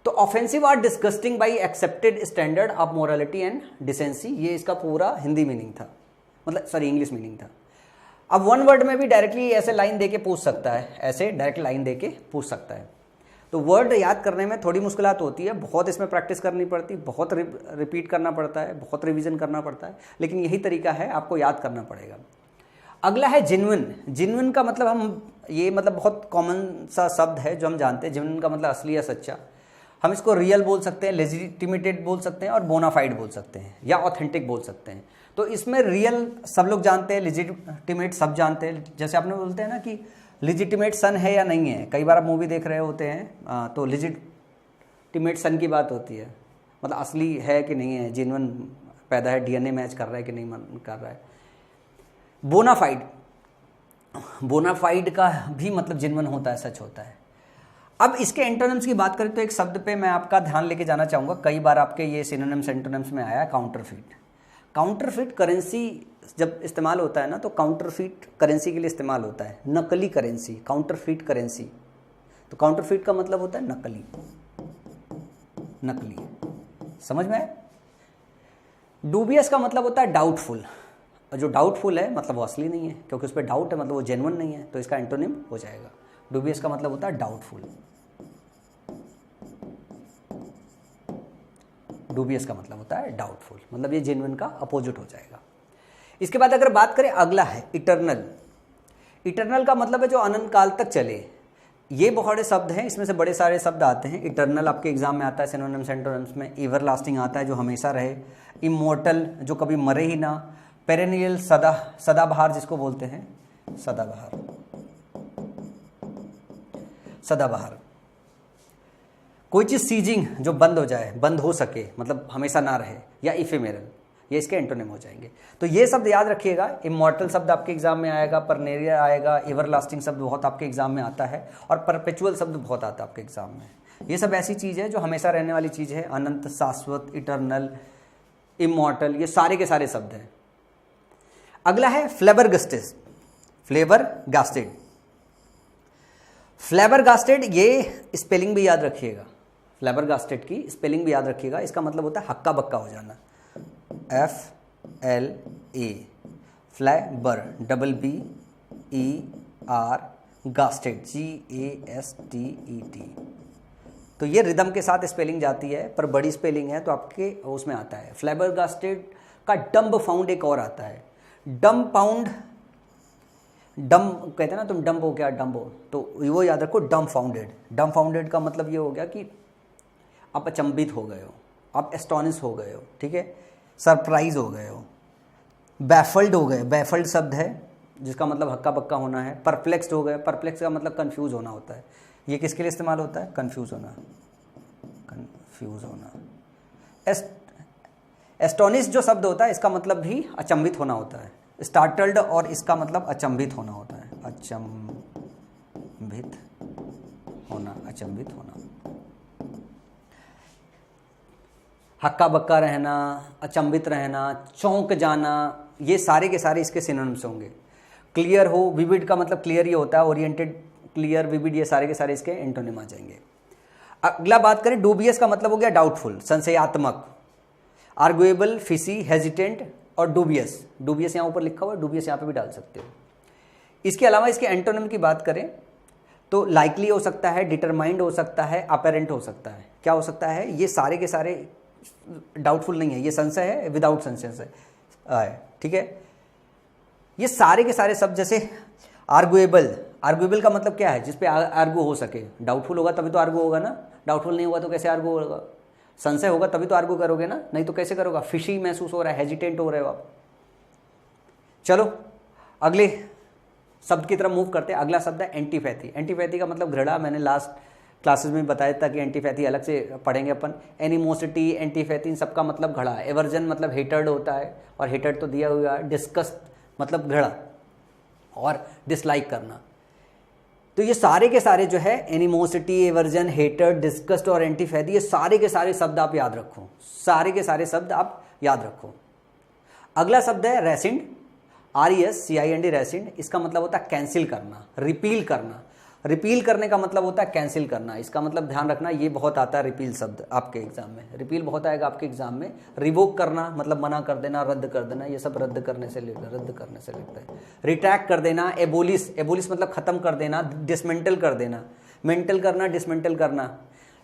तो offensive or disgusting by accepted standard of morality and decency, ये इसका पूरा हिंदी मीनिंग था, मतलब सॉरी इंग्लिश मीनिंग था। अब वन वर्ड में भी डायरेक्टली ऐसे लाइन देके पूछ सकता है, ऐसे डायरेक्ट लाइन देके पूछ सकता है। तो वर्ड याद करने में थोड़ी मुश्किलात होती है, बहुत इसमें प्रैक्टिस करनी पड़ती, बहुत रिपीट करना पड़ता है, बहुत रिवीजन करना पड़ता है, लेकिन यही तरीका है, आपको याद करना पड़ेगा। अगला है जेन्युइन। जेन्युइन का मतलब हम ये मतलब बहुत कॉमन सा शब्द है जो हम जानते हैं। जेन्युइन का मतलब असली या सच्चा। हम इसको रियल बोल सकते हैं, लेजिटिमेटेड बोल सकते हैं और बोनाफाइड बोल सकते हैं या ऑथेंटिक बोल सकते हैं। तो इसमें रियल सब लोग जानते हैं, लेजिटिमेट सब जानते हैं। जैसे आपने बोलते हैं ना कि लेजिटिमेट सन है या नहीं है, कई बार आप मूवी देख रहे होते हैं तो लेजिटिमेट सन की बात होती है, मतलब असली है कि नहीं है, जेन्युइन पैदा है, डीएनए मैच कर रहा है कि नहीं कर रहा है। बोनाफाइड, बोनाफाइड का भी मतलब जेन्युइन होता है, सच होता है। अब इसके एंटोनिम्स की बात करें तो एक शब्द पे मैं आपका ध्यान लेके जाना चाहूँगा, कई बार आपके ये सिनोनिम्स एंटोनिम्स में आया, काउंटरफीट। काउंटरफीट करेंसी जब इस्तेमाल होता है ना तो काउंटरफीट करेंसी के लिए इस्तेमाल होता है, नकली करेंसी, काउंटरफीट करेंसी। तो काउंटरफीट का मतलब होता है नकली, नकली, समझ में आए। डूबियस का मतलब होता है डाउटफुल, और जो डाउटफुल है मतलब वो असली नहीं है, क्योंकि उस पर डाउट है, मतलब वो जेन्युइन नहीं है, तो इसका एंटोनिम हो जाएगा। डूबियस का मतलब होता है डाउटफुल, डूबियस का मतलब होता है डाउटफुल, मतलब ये जेन्युइन का अपोजिट हो जाएगा। इसके बाद अगर बात करें, अगला है इटर्नल। इटर्नल का मतलब है जो अनंत काल तक चले। ये बहुत बड़े शब्द हैं, इसमें से बड़े सारे शब्द आते हैं। इटर्नल आपके एग्जाम में आता है सिनोनिम्स एंटोनिम्स में। एवरलास्टिंग आता है जो हमेशा रहे, इमोर्टल जो कभी मरे ही ना, पेरेनियल सदाबहार जिसको बोलते हैं, सदाबहार, सदाबहार। कोई चीज़ सीजिंग जो बंद हो जाए, बंद हो सके, मतलब हमेशा ना रहे, या इफेमेरल, ये इसके एंटोनिम हो जाएंगे। तो ये शब्द याद रखिएगा। इमॉर्टल शब्द आपके एग्जाम में आएगा, परनेरियर आएगा, एवरलास्टिंग शब्द बहुत आपके एग्जाम में आता है, और परपेचुअल शब्द बहुत आता है आपके एग्जाम में। ये सब ऐसी चीज़ है जो हमेशा रहने वाली चीज़ है। अनंत, शाश्वत, इटर्नल, इमॉर्टल, ये सारे के सारे शब्द हैं। अगला है फ्लेबरगास्टेड। फ्लेबरगास्टेड, फ्लेबरगास्टेड, ये स्पेलिंग भी याद रखिएगा। फ्लेबरगास्टेड की स्पेलिंग भी याद रखिएगा। इसका मतलब होता है हक्का बक्का हो जाना। FLA, flavour, BBER, गास्टेड, GASTED। तो ये रिदम के साथ स्पेलिंग जाती है, पर बड़ी स्पेलिंग है तो आपके उसमें आता है। फ्लेबरगास्टेड का डम्ब फाउंड एक और आता है। डम्ब पाउंड, डम कहते हैं ना, तुम डम्ब हो क्या, डम्ब हो, तो वो याद रखो। डम फाउंडेड, डम फाउंडेड का मतलब ये हो गया कि आप अचंभित हो गए हो, आप एस्टोनिश हो गए हो, ठीक है, सरप्राइज हो गए हो। बैफल्ड हो गए, बैफल्ड शब्द है जिसका मतलब हक्का बक्का होना है। परप्लेक्स्ड हो गए, परप्लेक्स का मतलब कंफ्यूज होना होता है। ये किसके लिए इस्तेमाल होता है? कंफ्यूज होना, कंफ्यूज होना। एस्टोनिश जो शब्द होता है इसका मतलब भी अचंभित होना होता है। स्टार्टल्ड और इसका मतलब अचंभित होना होता है। अचंभित होना, अचंभित होना, हक्का बक्का रहना, अचंभित रहना, चौंक जाना, ये सारे के सारे इसके सिनोनिम्स होंगे। क्लियर हो, विविड का मतलब क्लियर ही होता है। ओरिएंटेड, क्लियर, विविड, ये सारे के सारे इसके एंटोनिम आ जाएंगे। अगला बात करें, डूबियस का मतलब हो गया डाउटफुल, संशयात्मक। आर्गुएबल, फिशी, हेजिटेंट और डूबियस। डूबियस यहाँ ऊपर लिखा हुआ है, डूबियस यहाँ पे भी डाल सकते हो। इसके अलावा इसके एंटोनिम की बात करें तो लाइकली हो सकता है, डिटरमाइंड हो सकता है, अपेरेंट हो सकता है। क्या हो सकता है? ये सारे के सारे डाउटफुल नहीं है, ये संशय है, विदाउट संशय है, ठीक है। ये सारे के सारे शब्द, जैसे आर्गुएबल, आर्गुएबल का मतलब क्या है? जिसपे आर्गू हो सके। डाउटफुल होगा तभी तो आर्गू होगा ना, डाउटफुल नहीं होगा तो कैसे आर्गू होगा? संशय होगा तभी तो आर्गू करोगे ना, नहीं तो कैसे करोगे? फिशी महसूस हो रहा है, हेजिटेंट हो रहे हो आप। चलो अगले शब्द की तरफ मूव करते हैं। अगला शब्द है एंटीपैथी। एंटीपैथी का मतलब घृणा। मैंने लास्ट क्लासेस में बताया था कि एंटीपैथी अलग से पढ़ेंगे अपन। एनिमोसिटी, एंटीपैथी, इन सबका मतलब घृणा। एवर्जन मतलब हेटर्ड होता है, और हेटर्ड तो दिया हुआ है। डिस्कस्ट मतलब घृणा और डिसलाइक करना। तो ये सारे के सारे जो है एनिमोसिटी, एवर्जन, हेटर्ड, डिस्कस्ट और एंटीपैथी, ये सारे के सारे शब्द आप याद रखो। सारे के सारे शब्द आप याद रखो। अगला शब्द है रेसिंड, RESCIND, रेसिंड। इसका मतलब होता है कैंसिल करना, रिपील करना। रिपील करने का मतलब होता है कैंसिल करना। इसका मतलब ध्यान रखना, ये बहुत आता है रिपील शब्द आपके एग्जाम में। रिपील बहुत आएगा आपके एग्जाम में। रिवोक करना मतलब मना कर देना, रद्द कर देना, ये सब रद्द करने से लगता है। रिट्रैक्ट कर देना। एबोलिश, एबोलिश मतलब खत्म कर देना, डिसमेंटल कर देना। मेंटल करना, डिसमेंटल करना।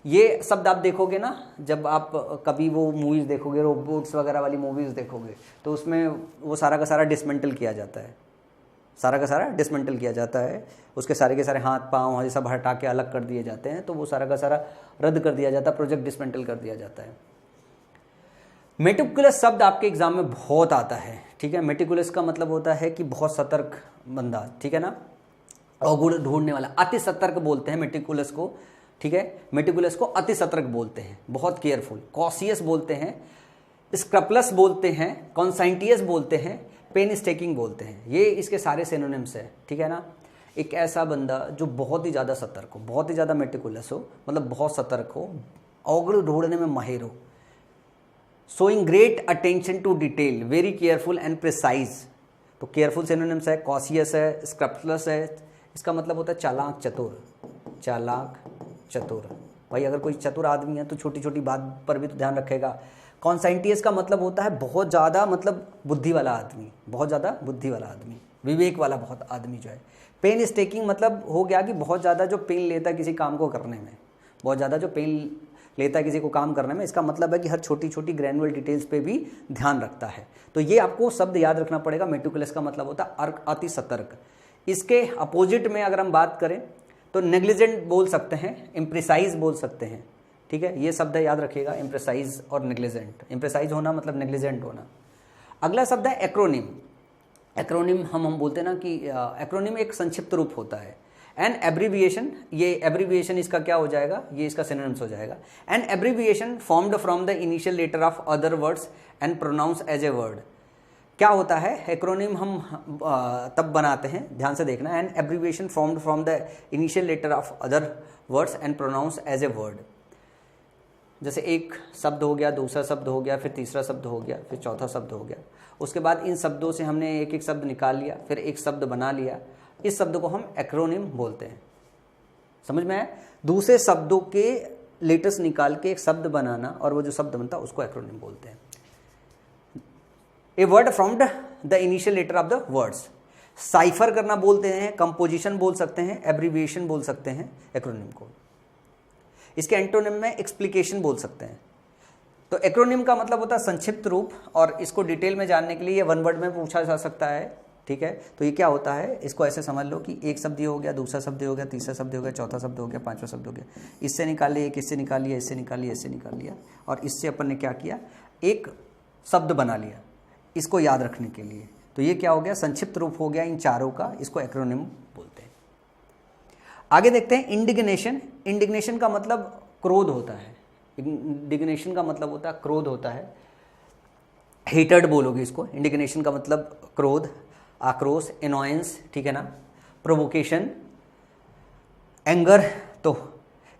ये शब्द आप देखोगे ना, जब आप कभी वो मूवीज़ देखोगे, रोबोट्स वगैरह वाली मूवीज़ देखोगे, तो उसमें वो सारा का सारा डिसमेंटल किया जाता है। सारा का सारा डिसमेंटल किया जाता है। उसके सारे के सारे हाथ पाँव ये सब हटा के अलग कर दिए जाते हैं। तो वो सारा का सारा रद्द कर दिया जाता है, प्रोजेक्ट डिसमेंटल कर दिया जाता है। मेटिकुलस शब्द आपके एग्जाम में बहुत आता है, ठीक है। मेटिकुलस का मतलब होता है कि बहुत सतर्क बंदा, ठीक है ना, अवगुण ढूंढने वाला। अति सतर्क बोलते हैं मेटिकुलस को, ठीक है। मेटिकुलस को अति सतर्क बोलते हैं, बहुत केयरफुल। कॉशियस बोलते हैं, स्क्रपलस बोलते हैं, कॉन्साइंटियस बोलते हैं, पेन स्टेकिंग बोलते हैं। ये इसके सारे सिनोनिम्स है, ठीक है ना। एक ऐसा बंदा जो बहुत ही ज़्यादा सतर्क हो, बहुत ही ज़्यादा मेटिकुलस हो, मतलब बहुत सतर्क हो, अवगुण ढूंढने में माहिर हो। Showing great attention to detail, very careful and precise. तो केयरफुल सिनोनिम्स है, कॉशियस है, स्क्रपलस है। इसका मतलब होता है चालाक, चतुर। चालाक, चतुर। भाई अगर कोई चतुर आदमी है तो छोटी छोटी बात पर भी तो ध्यान रखेगा। कॉन्साइंटियस का मतलब होता है बहुत ज़्यादा, मतलब बुद्धि वाला आदमी, बहुत ज़्यादा बुद्धि वाला आदमी, विवेक वाला बहुत आदमी जो है। पेन स्टेकिंग मतलब हो गया कि बहुत ज़्यादा जो पेन लेता है किसी काम को करने में, बहुत ज़्यादा जो पेन लेता है किसी को काम करने में। इसका मतलब है कि हर छोटी छोटी ग्रैनुअल डिटेल्स पे भी ध्यान रखता है। तो ये आपको शब्द याद रखना पड़ेगा। मेटिकुलस का मतलब होता है अति सतर्क। इसके अपोजिट में अगर हम बात करें तो नेग्लिजेंट बोल सकते हैं, इम्प्रिसाइज बोल सकते हैं, ठीक है। ये शब्द याद रखिएगा, इम्प्रिसाइज और नेग्लिजेंट। इम्प्रिसाइज होना मतलब नेग्लिजेंट होना। अगला शब्द है एक्रोनिम। एक्रोनिम हम बोलते हैं ना कि एक्रोनिम एक संक्षिप्त रूप होता है। एन एब्रीविएशन, ये एब्रीविएशन इसका क्या हो जाएगा, ये इसका सिनोनिम्स हो जाएगा। An abbreviation formed from the initial letter of other words and pronounce as a word. क्या होता है, एक्रोनिम हम तब बनाते हैं, ध्यान से देखना। An abbreviation formed from the initial letter of other words and pronounce as a word. जैसे एक शब्द हो गया, दूसरा शब्द हो गया, फिर तीसरा शब्द हो गया, फिर चौथा शब्द हो गया, उसके बाद इन शब्दों से हमने एक एक शब्द निकाल लिया, फिर एक शब्द बना लिया, इस शब्द को हम एक्रोनिम बोलते हैं। समझ में आया? दूसरे शब्दों के लेटर्स निकाल के एक शब्द बनाना और वो जो शब्द बनता है उसको एक्रोनिम बोलते हैं। A word from the initial letter of the words, cipher करना बोलते हैं, कंपोजिशन बोल सकते हैं, एब्रीविएशन बोल सकते हैं एक्रोनिम को। इसके एंटोनिम में एक्सप्लिकेशन बोल सकते हैं। तो एक्रोनिम का मतलब होता है संक्षिप्त रूप, और इसको डिटेल में जानने के लिए ये वन वर्ड में पूछा जा सकता है। ठीक है, तो ये क्या होता है, इसको ऐसे समझ लो कि एक शब्द ये हो गया, दूसरा शब्द हो गया, तीसरा शब्द हो गया, चौथा शब्द हो गया, पांचवा शब्द हो गया, इससे निकाल लिया, एक इससे निकाल लिया, इससे निकाल लिया, इससे निकाल लिया, और इससे अपन ने क्या किया, एक शब्द बना लिया इसको याद रखने के लिए। तो ये क्या हो गया, संक्षिप्त रूप हो गया इन चारों का, इसको एक्रोनिम बोलते हैं। आगे देखते हैं इंडिग्नेशन। इंडिग्नेशन का मतलब क्रोध होता है। इंडिग्नेशन का मतलब होता है क्रोध होता है, हेटेड बोलोगे इसको। इंडिग्नेशन का मतलब क्रोध, आक्रोश, एनॉयंस, ठीक है ना, प्रोवोकेशन, एंगर। तो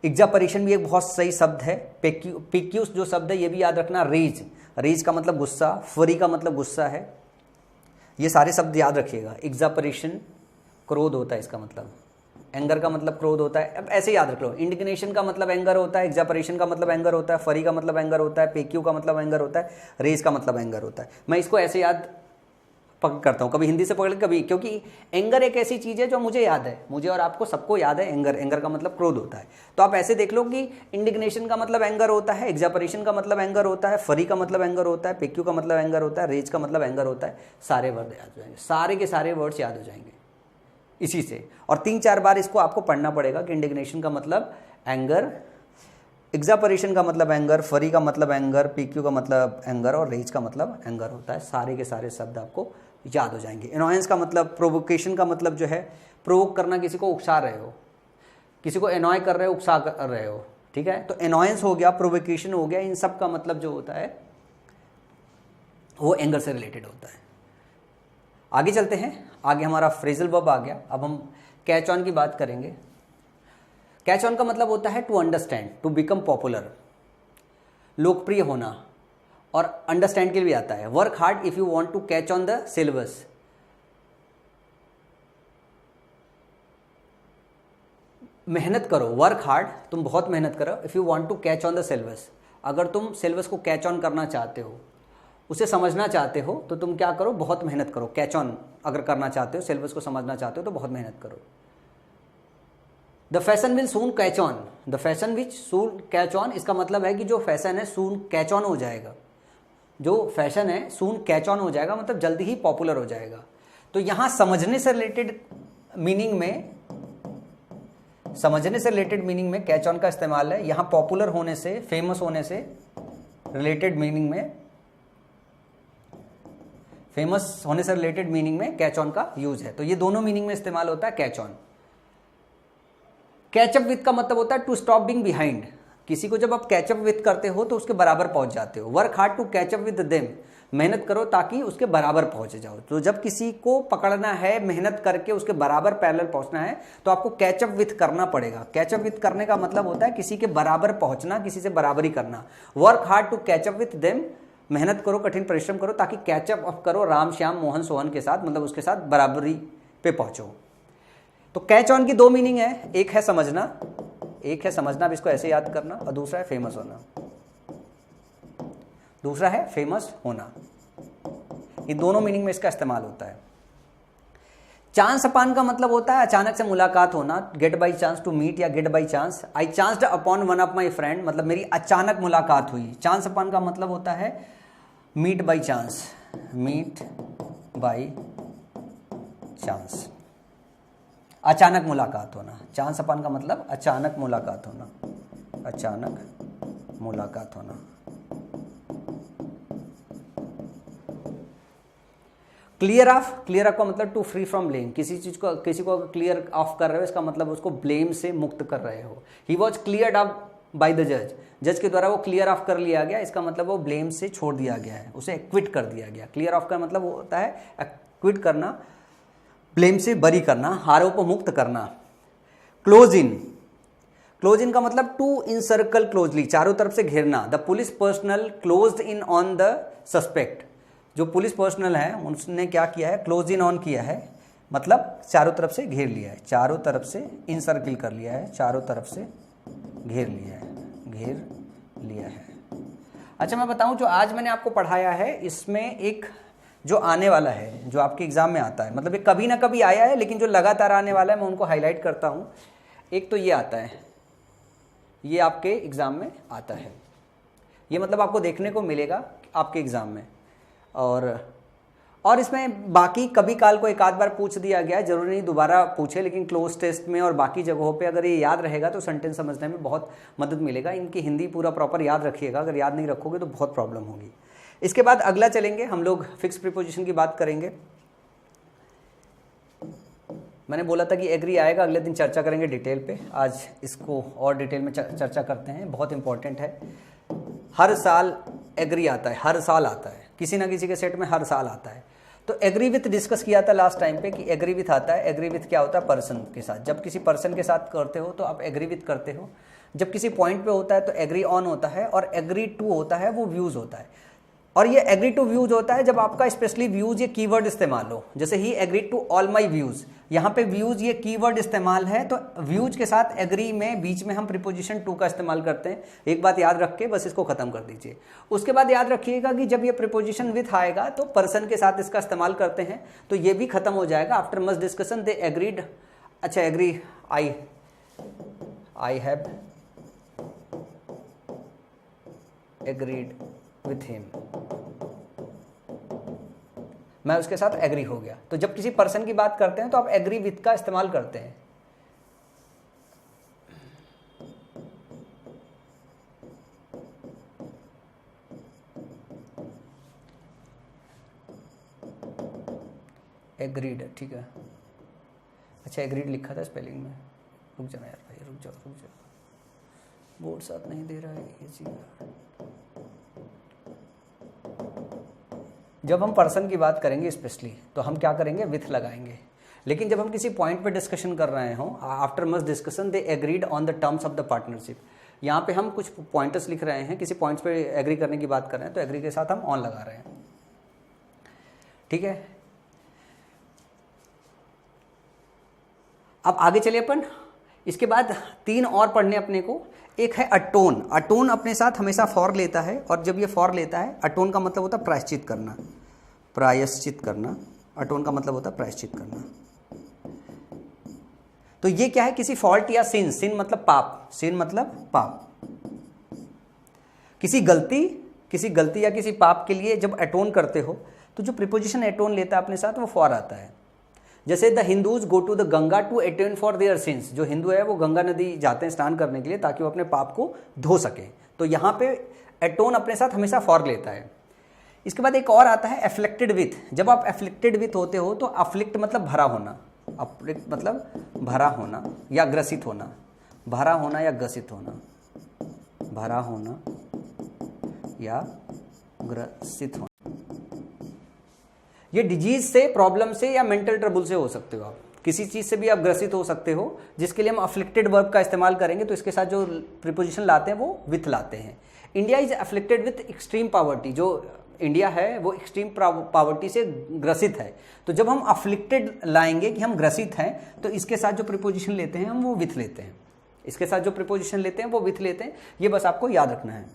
एग्जापरेशन भी एक बहुत सही शब्द है। पिक्यूस जो शब्द है ये भी याद रखना। रेज, रेज का मतलब गुस्सा, फरी का मतलब गुस्सा है। ये सारे शब्द याद रखिएगा। एग्जापरेशन क्रोध होता है इसका मतलब, एंगर का मतलब क्रोध होता है। अब ऐसे याद रख लो, इंडिग्नेशन का मतलब एंगर होता है, एग्जापरेशन का मतलब एंगर होता है, फरी का मतलब एंगर होता है, पेक्यू का मतलब एंगर होता है, रेज का मतलब एंगर होता है। मैं इसको ऐसे याद पकड़ करता हूँ, कभी हिंदी से पकड़, कभी, क्योंकि एंगर एक ऐसी चीज़ है जो मुझे याद है, मुझे और आपको सबको याद है। एंगर, एंगर का मतलब क्रोध होता है। तो आप ऐसे देख लो कि इंडिग्नेशन का मतलब एंगर होता है, एग्जापरेशन का मतलब एंगर होता है, फरी का मतलब एंगर होता है, पेक्यू का मतलब एंगर होता है, रेज का मतलब एंगर होता है। सारे वर्ड याद हो जाएंगे, सारे के सारे वर्ड्स याद हो जाएंगे इसी से। और 3-4 बार इसको आपको पढ़ना पड़ेगा कि इंडिग्नेशन का मतलब एंगर, एग्जापरेशन का मतलब एंगर, फरी का मतलब एंगर, पीक्यू का मतलब एंगर, और रेज का मतलब एंगर होता है। सारे के सारे शब्द आपको याद हो जाएंगे। एनॉयंस का मतलब, प्रोवोकेशन का मतलब जो है प्रोवोक करना, किसी को उकसा रहे हो, किसी को एनॉय कर रहे हो, उकसा कर रहे हो, ठीक है। तो एनॉयंस हो गया, प्रोवोकेशन हो गया, इन सब का मतलब जो होता है वो एंगर से रिलेटेड होता है। आगे चलते हैं, आगे हमारा फ्रेजल वर्ब आ गया। अब हम कैच ऑन की बात करेंगे। कैच ऑन का मतलब होता है to understand, to become popular, लोकप्रिय होना, और अंडरस्टैंड के लिए भी आता है। Work hard if you want to catch on the syllabus, मेहनत करो, वर्क हार्ड, तुम बहुत मेहनत करो, if you want to catch on the syllabus, अगर तुम सिलेबस को कैच ऑन करना चाहते हो, उसे समझना चाहते हो, तो तुम क्या करो, बहुत मेहनत करो। कैच ऑन अगर करना चाहते हो, सिलेबस को समझना चाहते हो तो बहुत मेहनत करो। The fashion will soon catch on, the fashion which soon catch on, इसका मतलब है कि जो फैशन है सून कैच ऑन हो जाएगा, जो फैशन है सून कैच ऑन हो जाएगा, मतलब जल्दी ही पॉपुलर हो जाएगा। तो यहां समझने से रिलेटेड मीनिंग में, समझने से रिलेटेड मीनिंग में कैच ऑन का इस्तेमाल है। यहां पॉपुलर होने से, फेमस होने से रिलेटेड मीनिंग में, फेमस होने से रिलेटेड मीनिंग में कैच ऑन का यूज है। तो ये दोनों मीनिंग में इस्तेमाल होता है कैच ऑन। कैचअप विथ का मतलब होता है टू स्टॉप बीइंग बिहाइंड, किसी को जब आप कैचअप विथ करते हो तो उसके बराबर पहुंच जाते हो। Work hard to catch up with them, मेहनत करो ताकि उसके बराबर पहुंच जाओ। तो जब किसी को पकड़ना है, मेहनत करके उसके बराबर पैरेलल पहुंचना है, तो आपको कैचअप विथ करना पड़ेगा। कैचअप विथ करने का मतलब होता है किसी के बराबर पहुंचना, किसी से बराबरी करना। Work hard to catch up with them, मेहनत करो, कठिन परिश्रम करो ताकि कैचअप अप करो राम, श्याम, मोहन, सोहन के साथ, मतलब उसके साथ बराबरी पे पहुंचो। तो कैच ऑन की दो मीनिंग है, एक है समझना, एक है समझना, अब इसको ऐसे याद करना, और दूसरा है फेमस होना, दूसरा है फेमस होना। ये दोनों मीनिंग में इसका इस्तेमाल होता है। चांस अपान का मतलब होता है अचानक से मुलाकात होना, get by chance to meet, या get by chance. I chanced upon one of my friend, मतलब मेरी अचानक मुलाकात हुई। चांस अपान का मतलब होता है meet by chance, meet by chance, अचानक मुलाकात होना। चांस अपान का मतलब अचानक मुलाकात होना, अचानक मुलाकात होना। क्लियर ऑफ का मतलब टू फ्री फ्रॉम ब्लेम, किसी को क्लियर ऑफ कर रहे हो इसका मतलब उसको ब्लेम से मुक्त कर रहे हो। He was cleared of by the जज के द्वारा वो क्लियर ऑफ कर लिया गया, इसका मतलब वो ब्लेम से छोड़ दिया गया है, उसे एक्विट कर दिया गया। क्लियर ऑफ का मतलब वो होता है एक्विट करना, ब्लेम से बरी करना, आरोप को मुक्त करना। क्लोज इन का मतलब टू इनसर्कल क्लोजली, चारों तरफ से घेरना। The police personnel closed in on the suspect, जो पुलिस पर्सनल है उसने क्या किया है, क्लोज इन ऑन किया है, मतलब चारों तरफ से घेर लिया है, चारों तरफ से इनसर्किल कर लिया है, चारों तरफ से घेर लिया है। अच्छा मैं बताऊं, जो आज मैंने आपको पढ़ाया है इसमें एक जो आने वाला है, जो आपके एग्जाम में आता है, मतलब ये कभी ना कभी आया है लेकिन जो लगातार आने वाला है मैं उनको हाईलाइट करता हूं। एक तो ये आता है, ये आपके एग्जाम में आता है, ये मतलब आपको देखने को मिलेगा आपके एग्जाम में। और इसमें बाकी कभी काल को एक आध बार पूछ दिया गया है, जरूरी नहीं दोबारा पूछे, लेकिन क्लोज टेस्ट में और बाकी जगहों पे अगर ये याद रहेगा तो सेंटेंस समझने में बहुत मदद मिलेगा। इनकी हिंदी पूरा प्रॉपर याद रखिएगा, अगर याद नहीं रखोगे तो बहुत प्रॉब्लम होगी। इसके बाद अगला चलेंगे हम लोग, फिक्स प्रीपोजिशन की बात करेंगे। मैंने बोला था कि एग्री आएगा, अगले दिन चर्चा करेंगे डिटेल पे, आज इसको और डिटेल में चर्चा करते हैं, बहुत इंपॉर्टेंट है। हर साल एग्री आता है, हर साल आता है, किसी ना किसी के सेट में हर साल आता है। तो एग्री विथ डिस्कस किया था लास्ट टाइम पे कि एग्री विथ आता है। एग्री विथ क्या होता है, पर्सन के साथ। जब किसी पर्सन के साथ करते हो तो आप एग्री विथ करते हो। जब किसी पॉइंट पे होता है तो एग्री ऑन होता है, और एग्री टू होता है वो व्यूज होता है। और ये एग्री टू व्यूज होता है जब आपका स्पेशली व्यूज ये कीवर्ड इस्तेमाल हो, जैसे he agree to all my views, यहाँ पे व्यूज ये कीवर्ड इस्तेमाल है, तो व्यूज के साथ एग्री में बीच में हम प्रीपोजिशन टू का इस्तेमाल करते हैं। एक बात याद रख के बस इसको खत्म कर दीजिए। उसके बाद याद रखिएगा कि जब ये प्रीपोजिशन विथ आएगा तो पर्सन के साथ इसका इस्तेमाल करते हैं, तो ये भी खत्म हो जाएगा। After much discussion they agreed, अच्छा agree I have agreed with him, मैं उसके साथ एग्री हो गया। तो जब किसी पर्सन की बात करते हैं तो आप एग्री विथ का इस्तेमाल करते हैं। एग्रीड, ठीक है। अच्छा एग्रीड लिखा था स्पेलिंग में, रुक जाना यार भाई, रुक जाओ, बोर्ड साथ नहीं दे रहा है ये चीज। जब हम पर्सन की बात करेंगे स्पेशली तो हम क्या करेंगे, विथ लगाएंगे। लेकिन जब हम किसी पॉइंट पे डिस्कशन कर रहे हो, after much discussion they agreed on the terms of the partnership, यहाँ पे हम कुछ पॉइंटर्स लिख रहे हैं, किसी पॉइंट्स पे एग्री करने की बात कर रहे हैं, तो एग्री के साथ हम ऑन लगा रहे हैं, ठीक है। अब आगे चलिए अपन, इसके बाद तीन और पढ़ने अपने को। एक है अटोन। अटोन अपने साथ हमेशा फॉर लेता है, और जब ये फॉर लेता है, अटोन का मतलब होता है प्रायश्चित करना, प्रायश्चित करना। अटोन का मतलब होता है प्रायश्चित करना। तो ये क्या है, किसी फॉल्ट या सिन, सिन मतलब पाप, सिन मतलब पाप, किसी गलती या किसी पाप के लिए जब अटोन करते हो तो जो प्रीपोजिशन अटोन लेता है अपने साथ वो फॉर आता है। जैसे the Hindus go to the Ganga to atone for their sins, जो हिंदू है वो गंगा नदी जाते हैं स्नान करने के लिए ताकि वो अपने पाप को धो सके। तो यहाँ पे अटोन अपने साथ हमेशा फॉर लेता है। इसके बाद एक और आता है एफ्लिक्टेड विथ। जब आप एफ्लिक्टेड विथ होते हो तो अफ्लिक्ट मतलब भरा होना, अफ्लिक्ट मतलब भरा होना या ग्रसित होना, भरा होना या ग्रसित होना, भरा होना या ग्रसित होना। ये डिजीज से, प्रॉब्लम से या मेंटल ट्रबल से हो सकते हो आप, किसी चीज से भी आप ग्रसित हो सकते हो, जिसके लिए हम अफ्लिक्टेड वर्ब का इस्तेमाल करेंगे। तो इसके साथ जो प्रीपोजिशन लाते हैं वो विथ लाते हैं। India is afflicted with extreme poverty, जो इंडिया है वो एक्सट्रीम पॉवर्टी से ग्रसित है। तो जब हम अफ्लिक्टेड लाएंगे कि हम ग्रसित हैं, तो इसके साथ जो प्रीपोजिशन लेते हैं हम वो विथ लेते हैं, इसके साथ जो प्रीपोजिशन लेते हैं वो विथ लेते हैं। ये बस आपको याद रखना है।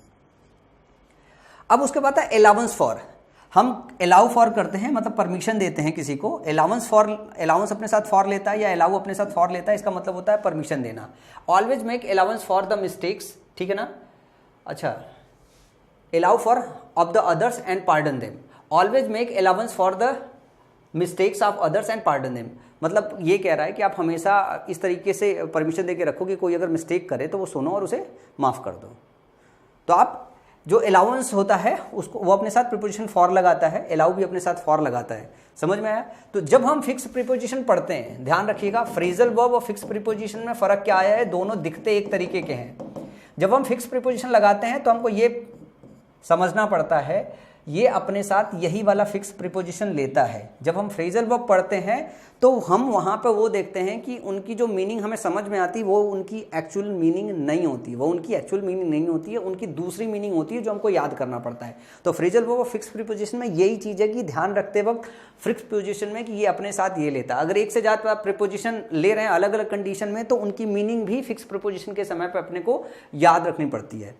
अब उसके बाद है अलाउंस फॉर। हम अलाउ फॉर करते हैं, मतलब परमिशन देते हैं किसी को। अलाउंस फॉर, अलाउंस अपने साथ फॉर लेता है या अलाउ अपने साथ फॉर लेता है, इसका मतलब होता है परमिशन देना। Always make allowance for the mistakes, ठीक है ना। अच्छा, allow for of the others and pardon them. Always make allowance for the mistakes of others and pardon them, मतलब ये कह रहा है कि आप हमेशा इस तरीके से परमिशन दे के रखो कि कोई अगर मिस्टेक करे तो वो सुनो और उसे माफ कर दो। तो आप जो अलाउंस होता है उसको वो अपने साथ प्रीपोजिशन फॉर लगाता है, अलाउ भी अपने साथ फॉर लगाता है। समझ में आया? तो जब हम फिक्स प्रीपोजिशन पढ़ते हैं, ध्यान रखिएगा फ्रेजल वर्ब और फिक्स प्रीपोजिशन में फर्क क्या आया है, दोनों दिखते एक तरीके के हैं। जब हम फिक्स प्रीपोजिशन लगाते हैं तो हमको ये समझना पड़ता है ये अपने साथ यही वाला फिक्स प्रीपोजिशन लेता है। जब हम फ्रेजल वर्ब पढ़ते हैं तो हम वहाँ पे वो देखते हैं कि उनकी जो मीनिंग हमें समझ में आती वो उनकी एक्चुअल मीनिंग नहीं होती, वो उनकी एक्चुअल मीनिंग नहीं होती है, उनकी दूसरी मीनिंग होती है जो हमको याद करना पड़ता है। तो फ्रेजल वर्ब और फिक्स प्रीपोजिशन में यही चीज़ है कि ध्यान रखते वक्त फिक्स प्रीपोजिशन में कि ये अपने साथ ये लेता है। अगर एक से ज़्यादा आप प्रीपोजिशन ले रहे हैं अलग अलग कंडीशन में तो उनकी मीनिंग भी फिक्स प्रीपोजिशन के समय पर अपने को याद रखनी पड़ती है।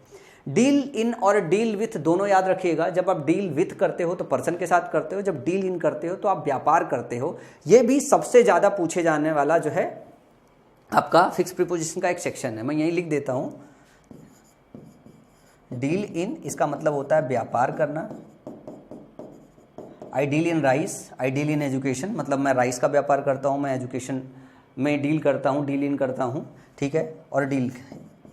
डील इन और डील विथ दोनों याद रखिएगा। जब आप डील विथ करते हो तो पर्सन के साथ करते हो, जब डील इन करते हो तो आप व्यापार करते हो। ये भी सबसे ज़्यादा पूछे जाने वाला जो है आपका फिक्स प्रीपोजिशन का एक सेक्शन है। मैं यहीं लिख देता हूँ, डील इन इसका मतलब होता है व्यापार करना। I deal in rice, I deal in education, मतलब मैं राइस का व्यापार करता हूँ, मैं एजुकेशन में डील करता हूँ, डील इन करता हूँ, ठीक है। और डील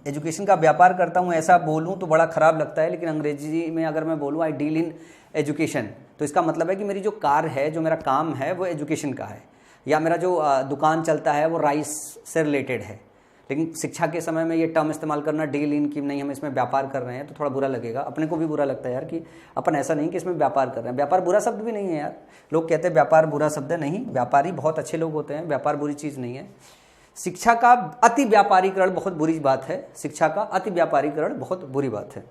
एजुकेशन का व्यापार करता हूँ ऐसा बोलूँ तो बड़ा ख़राब लगता है, लेकिन अंग्रेजी में अगर मैं बोलूँ आई डील इन एजुकेशन तो इसका मतलब है कि मेरी जो कार है, जो मेरा काम है वो एजुकेशन का है, या मेरा जो दुकान चलता है वो राइस से रिलेटेड है। लेकिन शिक्षा के समय में ये टर्म इस्तेमाल करना डील इन की नहीं, हम इसमें व्यापार कर रहे हैं तो थोड़ा बुरा लगेगा, अपने को भी बुरा लगता है यार कि अपन ऐसा नहीं कि इसमें व्यापार कर रहे हैं। व्यापार बुरा शब्द भी नहीं है यार, लोग कहते हैं व्यापार बुरा शब्द है, नहीं, व्यापारी बहुत अच्छे लोग होते हैं, व्यापार बुरी चीज़ नहीं है। शिक्षा का अति व्यापारीकरण बहुत बुरी बात है, शिक्षा का अति व्यापारीकरण बहुत बुरी बात है।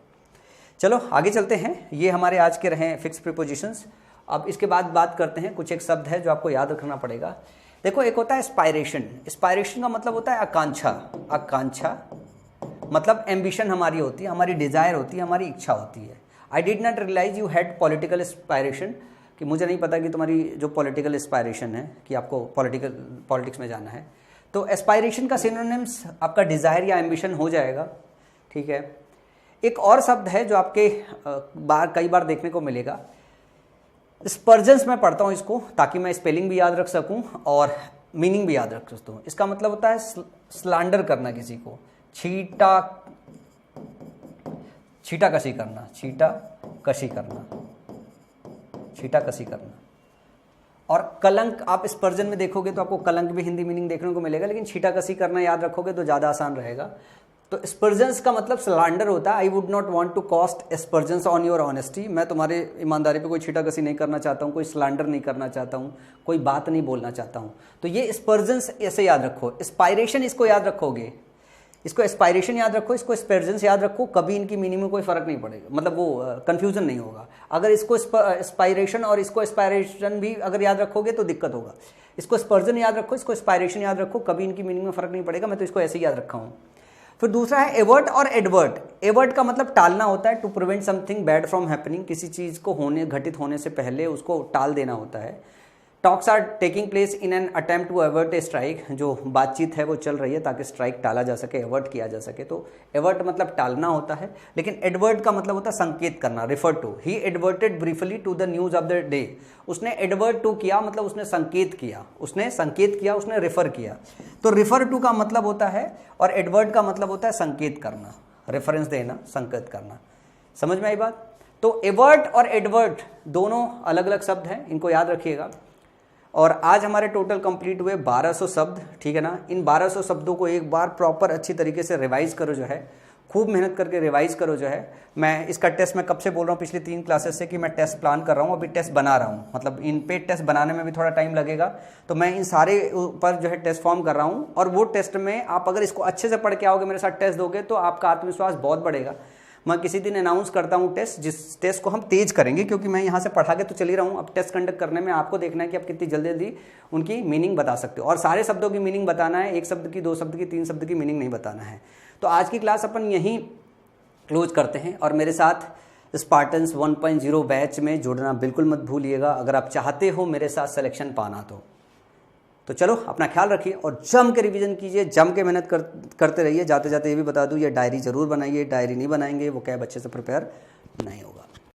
चलो आगे चलते हैं, ये हमारे आज के रहे फिक्स प्रीपोजिशंस। अब इसके बाद बात करते हैं, कुछ एक शब्द है जो आपको याद रखना पड़ेगा। देखो, एक होता है एस्पायरेशन। एस्पायरेशन का मतलब होता है आकांक्षा। आकांक्षा मतलब एम्बिशन हमारी होती है, हमारी डिजायर होती है, हमारी इच्छा होती है। I did not realise you had political aspiration, कि मुझे नहीं पता कि तुम्हारी जो पॉलिटिकल एस्पायरेशन है कि आपको पॉलिटिक्स में जाना है। तो एस्पायरेशन का सिनोनिम्स आपका डिजायर या एम्बिशन हो जाएगा, ठीक है। एक और शब्द है जो आपके कई बार देखने को मिलेगा, स्पर्जेंस। मैं पढ़ता हूं इसको ताकि मैं स्पेलिंग भी याद रख सकूं और मीनिंग भी याद रख सकता हूं। इसका मतलब होता है स्लैंडर करना, किसी को छीटा कसी करना, छीटा कसी करना। और कलंक, आप स्पर्जन में देखोगे तो आपको कलंक भी हिंदी मीनिंग देखने को मिलेगा, लेकिन छीटा कसी करना याद रखोगे तो ज़्यादा आसान रहेगा। तो स्पर्जेंस का मतलब स्लैंडर होता है। I would not want to cast aspersions on your honesty, मैं तुम्हारे ईमानदारी पे कोई छीटा कसी नहीं करना चाहता हूँ, कोई स्लैंडर नहीं करना चाहता हूँ, कोई बात नहीं बोलना चाहता हूँ। तो ये स्पर्जेंस ऐसे याद रखो। एस्पायरेशन इसको याद रखोगे, इसको एस्पायरेशन याद रखो, इसको स्पर्जेंस याद रखो, कभी इनकी मीनिंग में कोई फर्क नहीं पड़ेगा, मतलब वो कंफ्यूजन नहीं होगा। अगर इसको एस्पायरेशन और इसको एस्पायरेशन भी अगर याद रखोगे तो दिक्कत होगा। इसको स्पर्जन याद रखो, इसको एस्पायरेशन याद रखो, कभी इनकी मीनिंग में फर्क नहीं पड़ेगा। मैं तो इसको ऐसे ही याद रखा हूँ। फिर दूसरा है एवर्ट और एडवर्ट। एवर्ट का मतलब टालना होता है, to prevent something bad from happening, किसी चीज़ को घटित होने से पहले उसको टाल देना होता है। Talks are taking place in an attempt to avert a strike, जो बातचीत है वो चल रही है ताकि स्ट्राइक टाला जा सके, अवर्ट किया जा सके। तो एवर्ट मतलब टालना होता है, लेकिन एडवर्ट का मतलब होता है संकेत करना, refer to. He adverted briefly to the news of the day, उसने एडवर्ट टू किया मतलब उसने संकेत किया, उसने रिफर किया। तो रिफर टू का मतलब होता है और एडवर्ट का मतलब होता है संकेत करना, रेफरेंस देना, संकेत करना। समझ में आई बात? तो एवर्ट और एडवर्ट दोनों अलग अलग शब्द हैं, इनको याद रखिएगा। और आज हमारे टोटल कंप्लीट हुए 1200 शब्द, ठीक है ना। इन 1200 शब्दों को एक बार प्रॉपर अच्छी तरीके से रिवाइज करो, जो है खूब मेहनत करके रिवाइज करो, जो है। मैं इसका टेस्ट मैं कब से बोल रहा हूँ, पिछली 3 क्लासेस से, कि मैं टेस्ट प्लान कर रहा हूँ, अभी टेस्ट बना रहा हूँ, मतलब इन पे टेस्ट बनाने में भी थोड़ा टाइम लगेगा। तो मैं इन सारे पर जो है टेस्ट फॉर्म कर रहा हूँ, और वो टेस्ट में आप अगर इसको अच्छे से पढ़ के आओगे, मेरे साथ टेस्ट दोगे, तो आपका आत्मविश्वास बहुत बढ़ेगा। मैं किसी दिन अनाउंस करता हूँ टेस्ट, जिस टेस्ट को हम तेज करेंगे, क्योंकि मैं यहाँ से पढ़ा के तो चल ही रहा हूँ। अब टेस्ट कंडक्ट करने में आपको देखना है कि आप कितनी जल्दी जल्दी उनकी मीनिंग बता सकते हो, और सारे शब्दों की मीनिंग बताना है, 1 शब्द की, 2 शब्द की, 3 शब्द की मीनिंग नहीं बताना है। तो आज की क्लास अपन यहीं क्लोज करते हैं, और मेरे साथ स्पार्टन्स 1.0 बैच में जुड़ना बिल्कुल मत भूलिएगा, अगर आप चाहते हो मेरे साथ सिलेक्शन पाना तो चलो अपना ख्याल रखिए और जम के रिवीजन कीजिए, जम के मेहनत करते रहिए। जाते जाते ये भी बता दूं, ये डायरी जरूर बनाइए, डायरी नहीं बनाएंगे वो कैब अच्छे से प्रिपेयर नहीं होगा।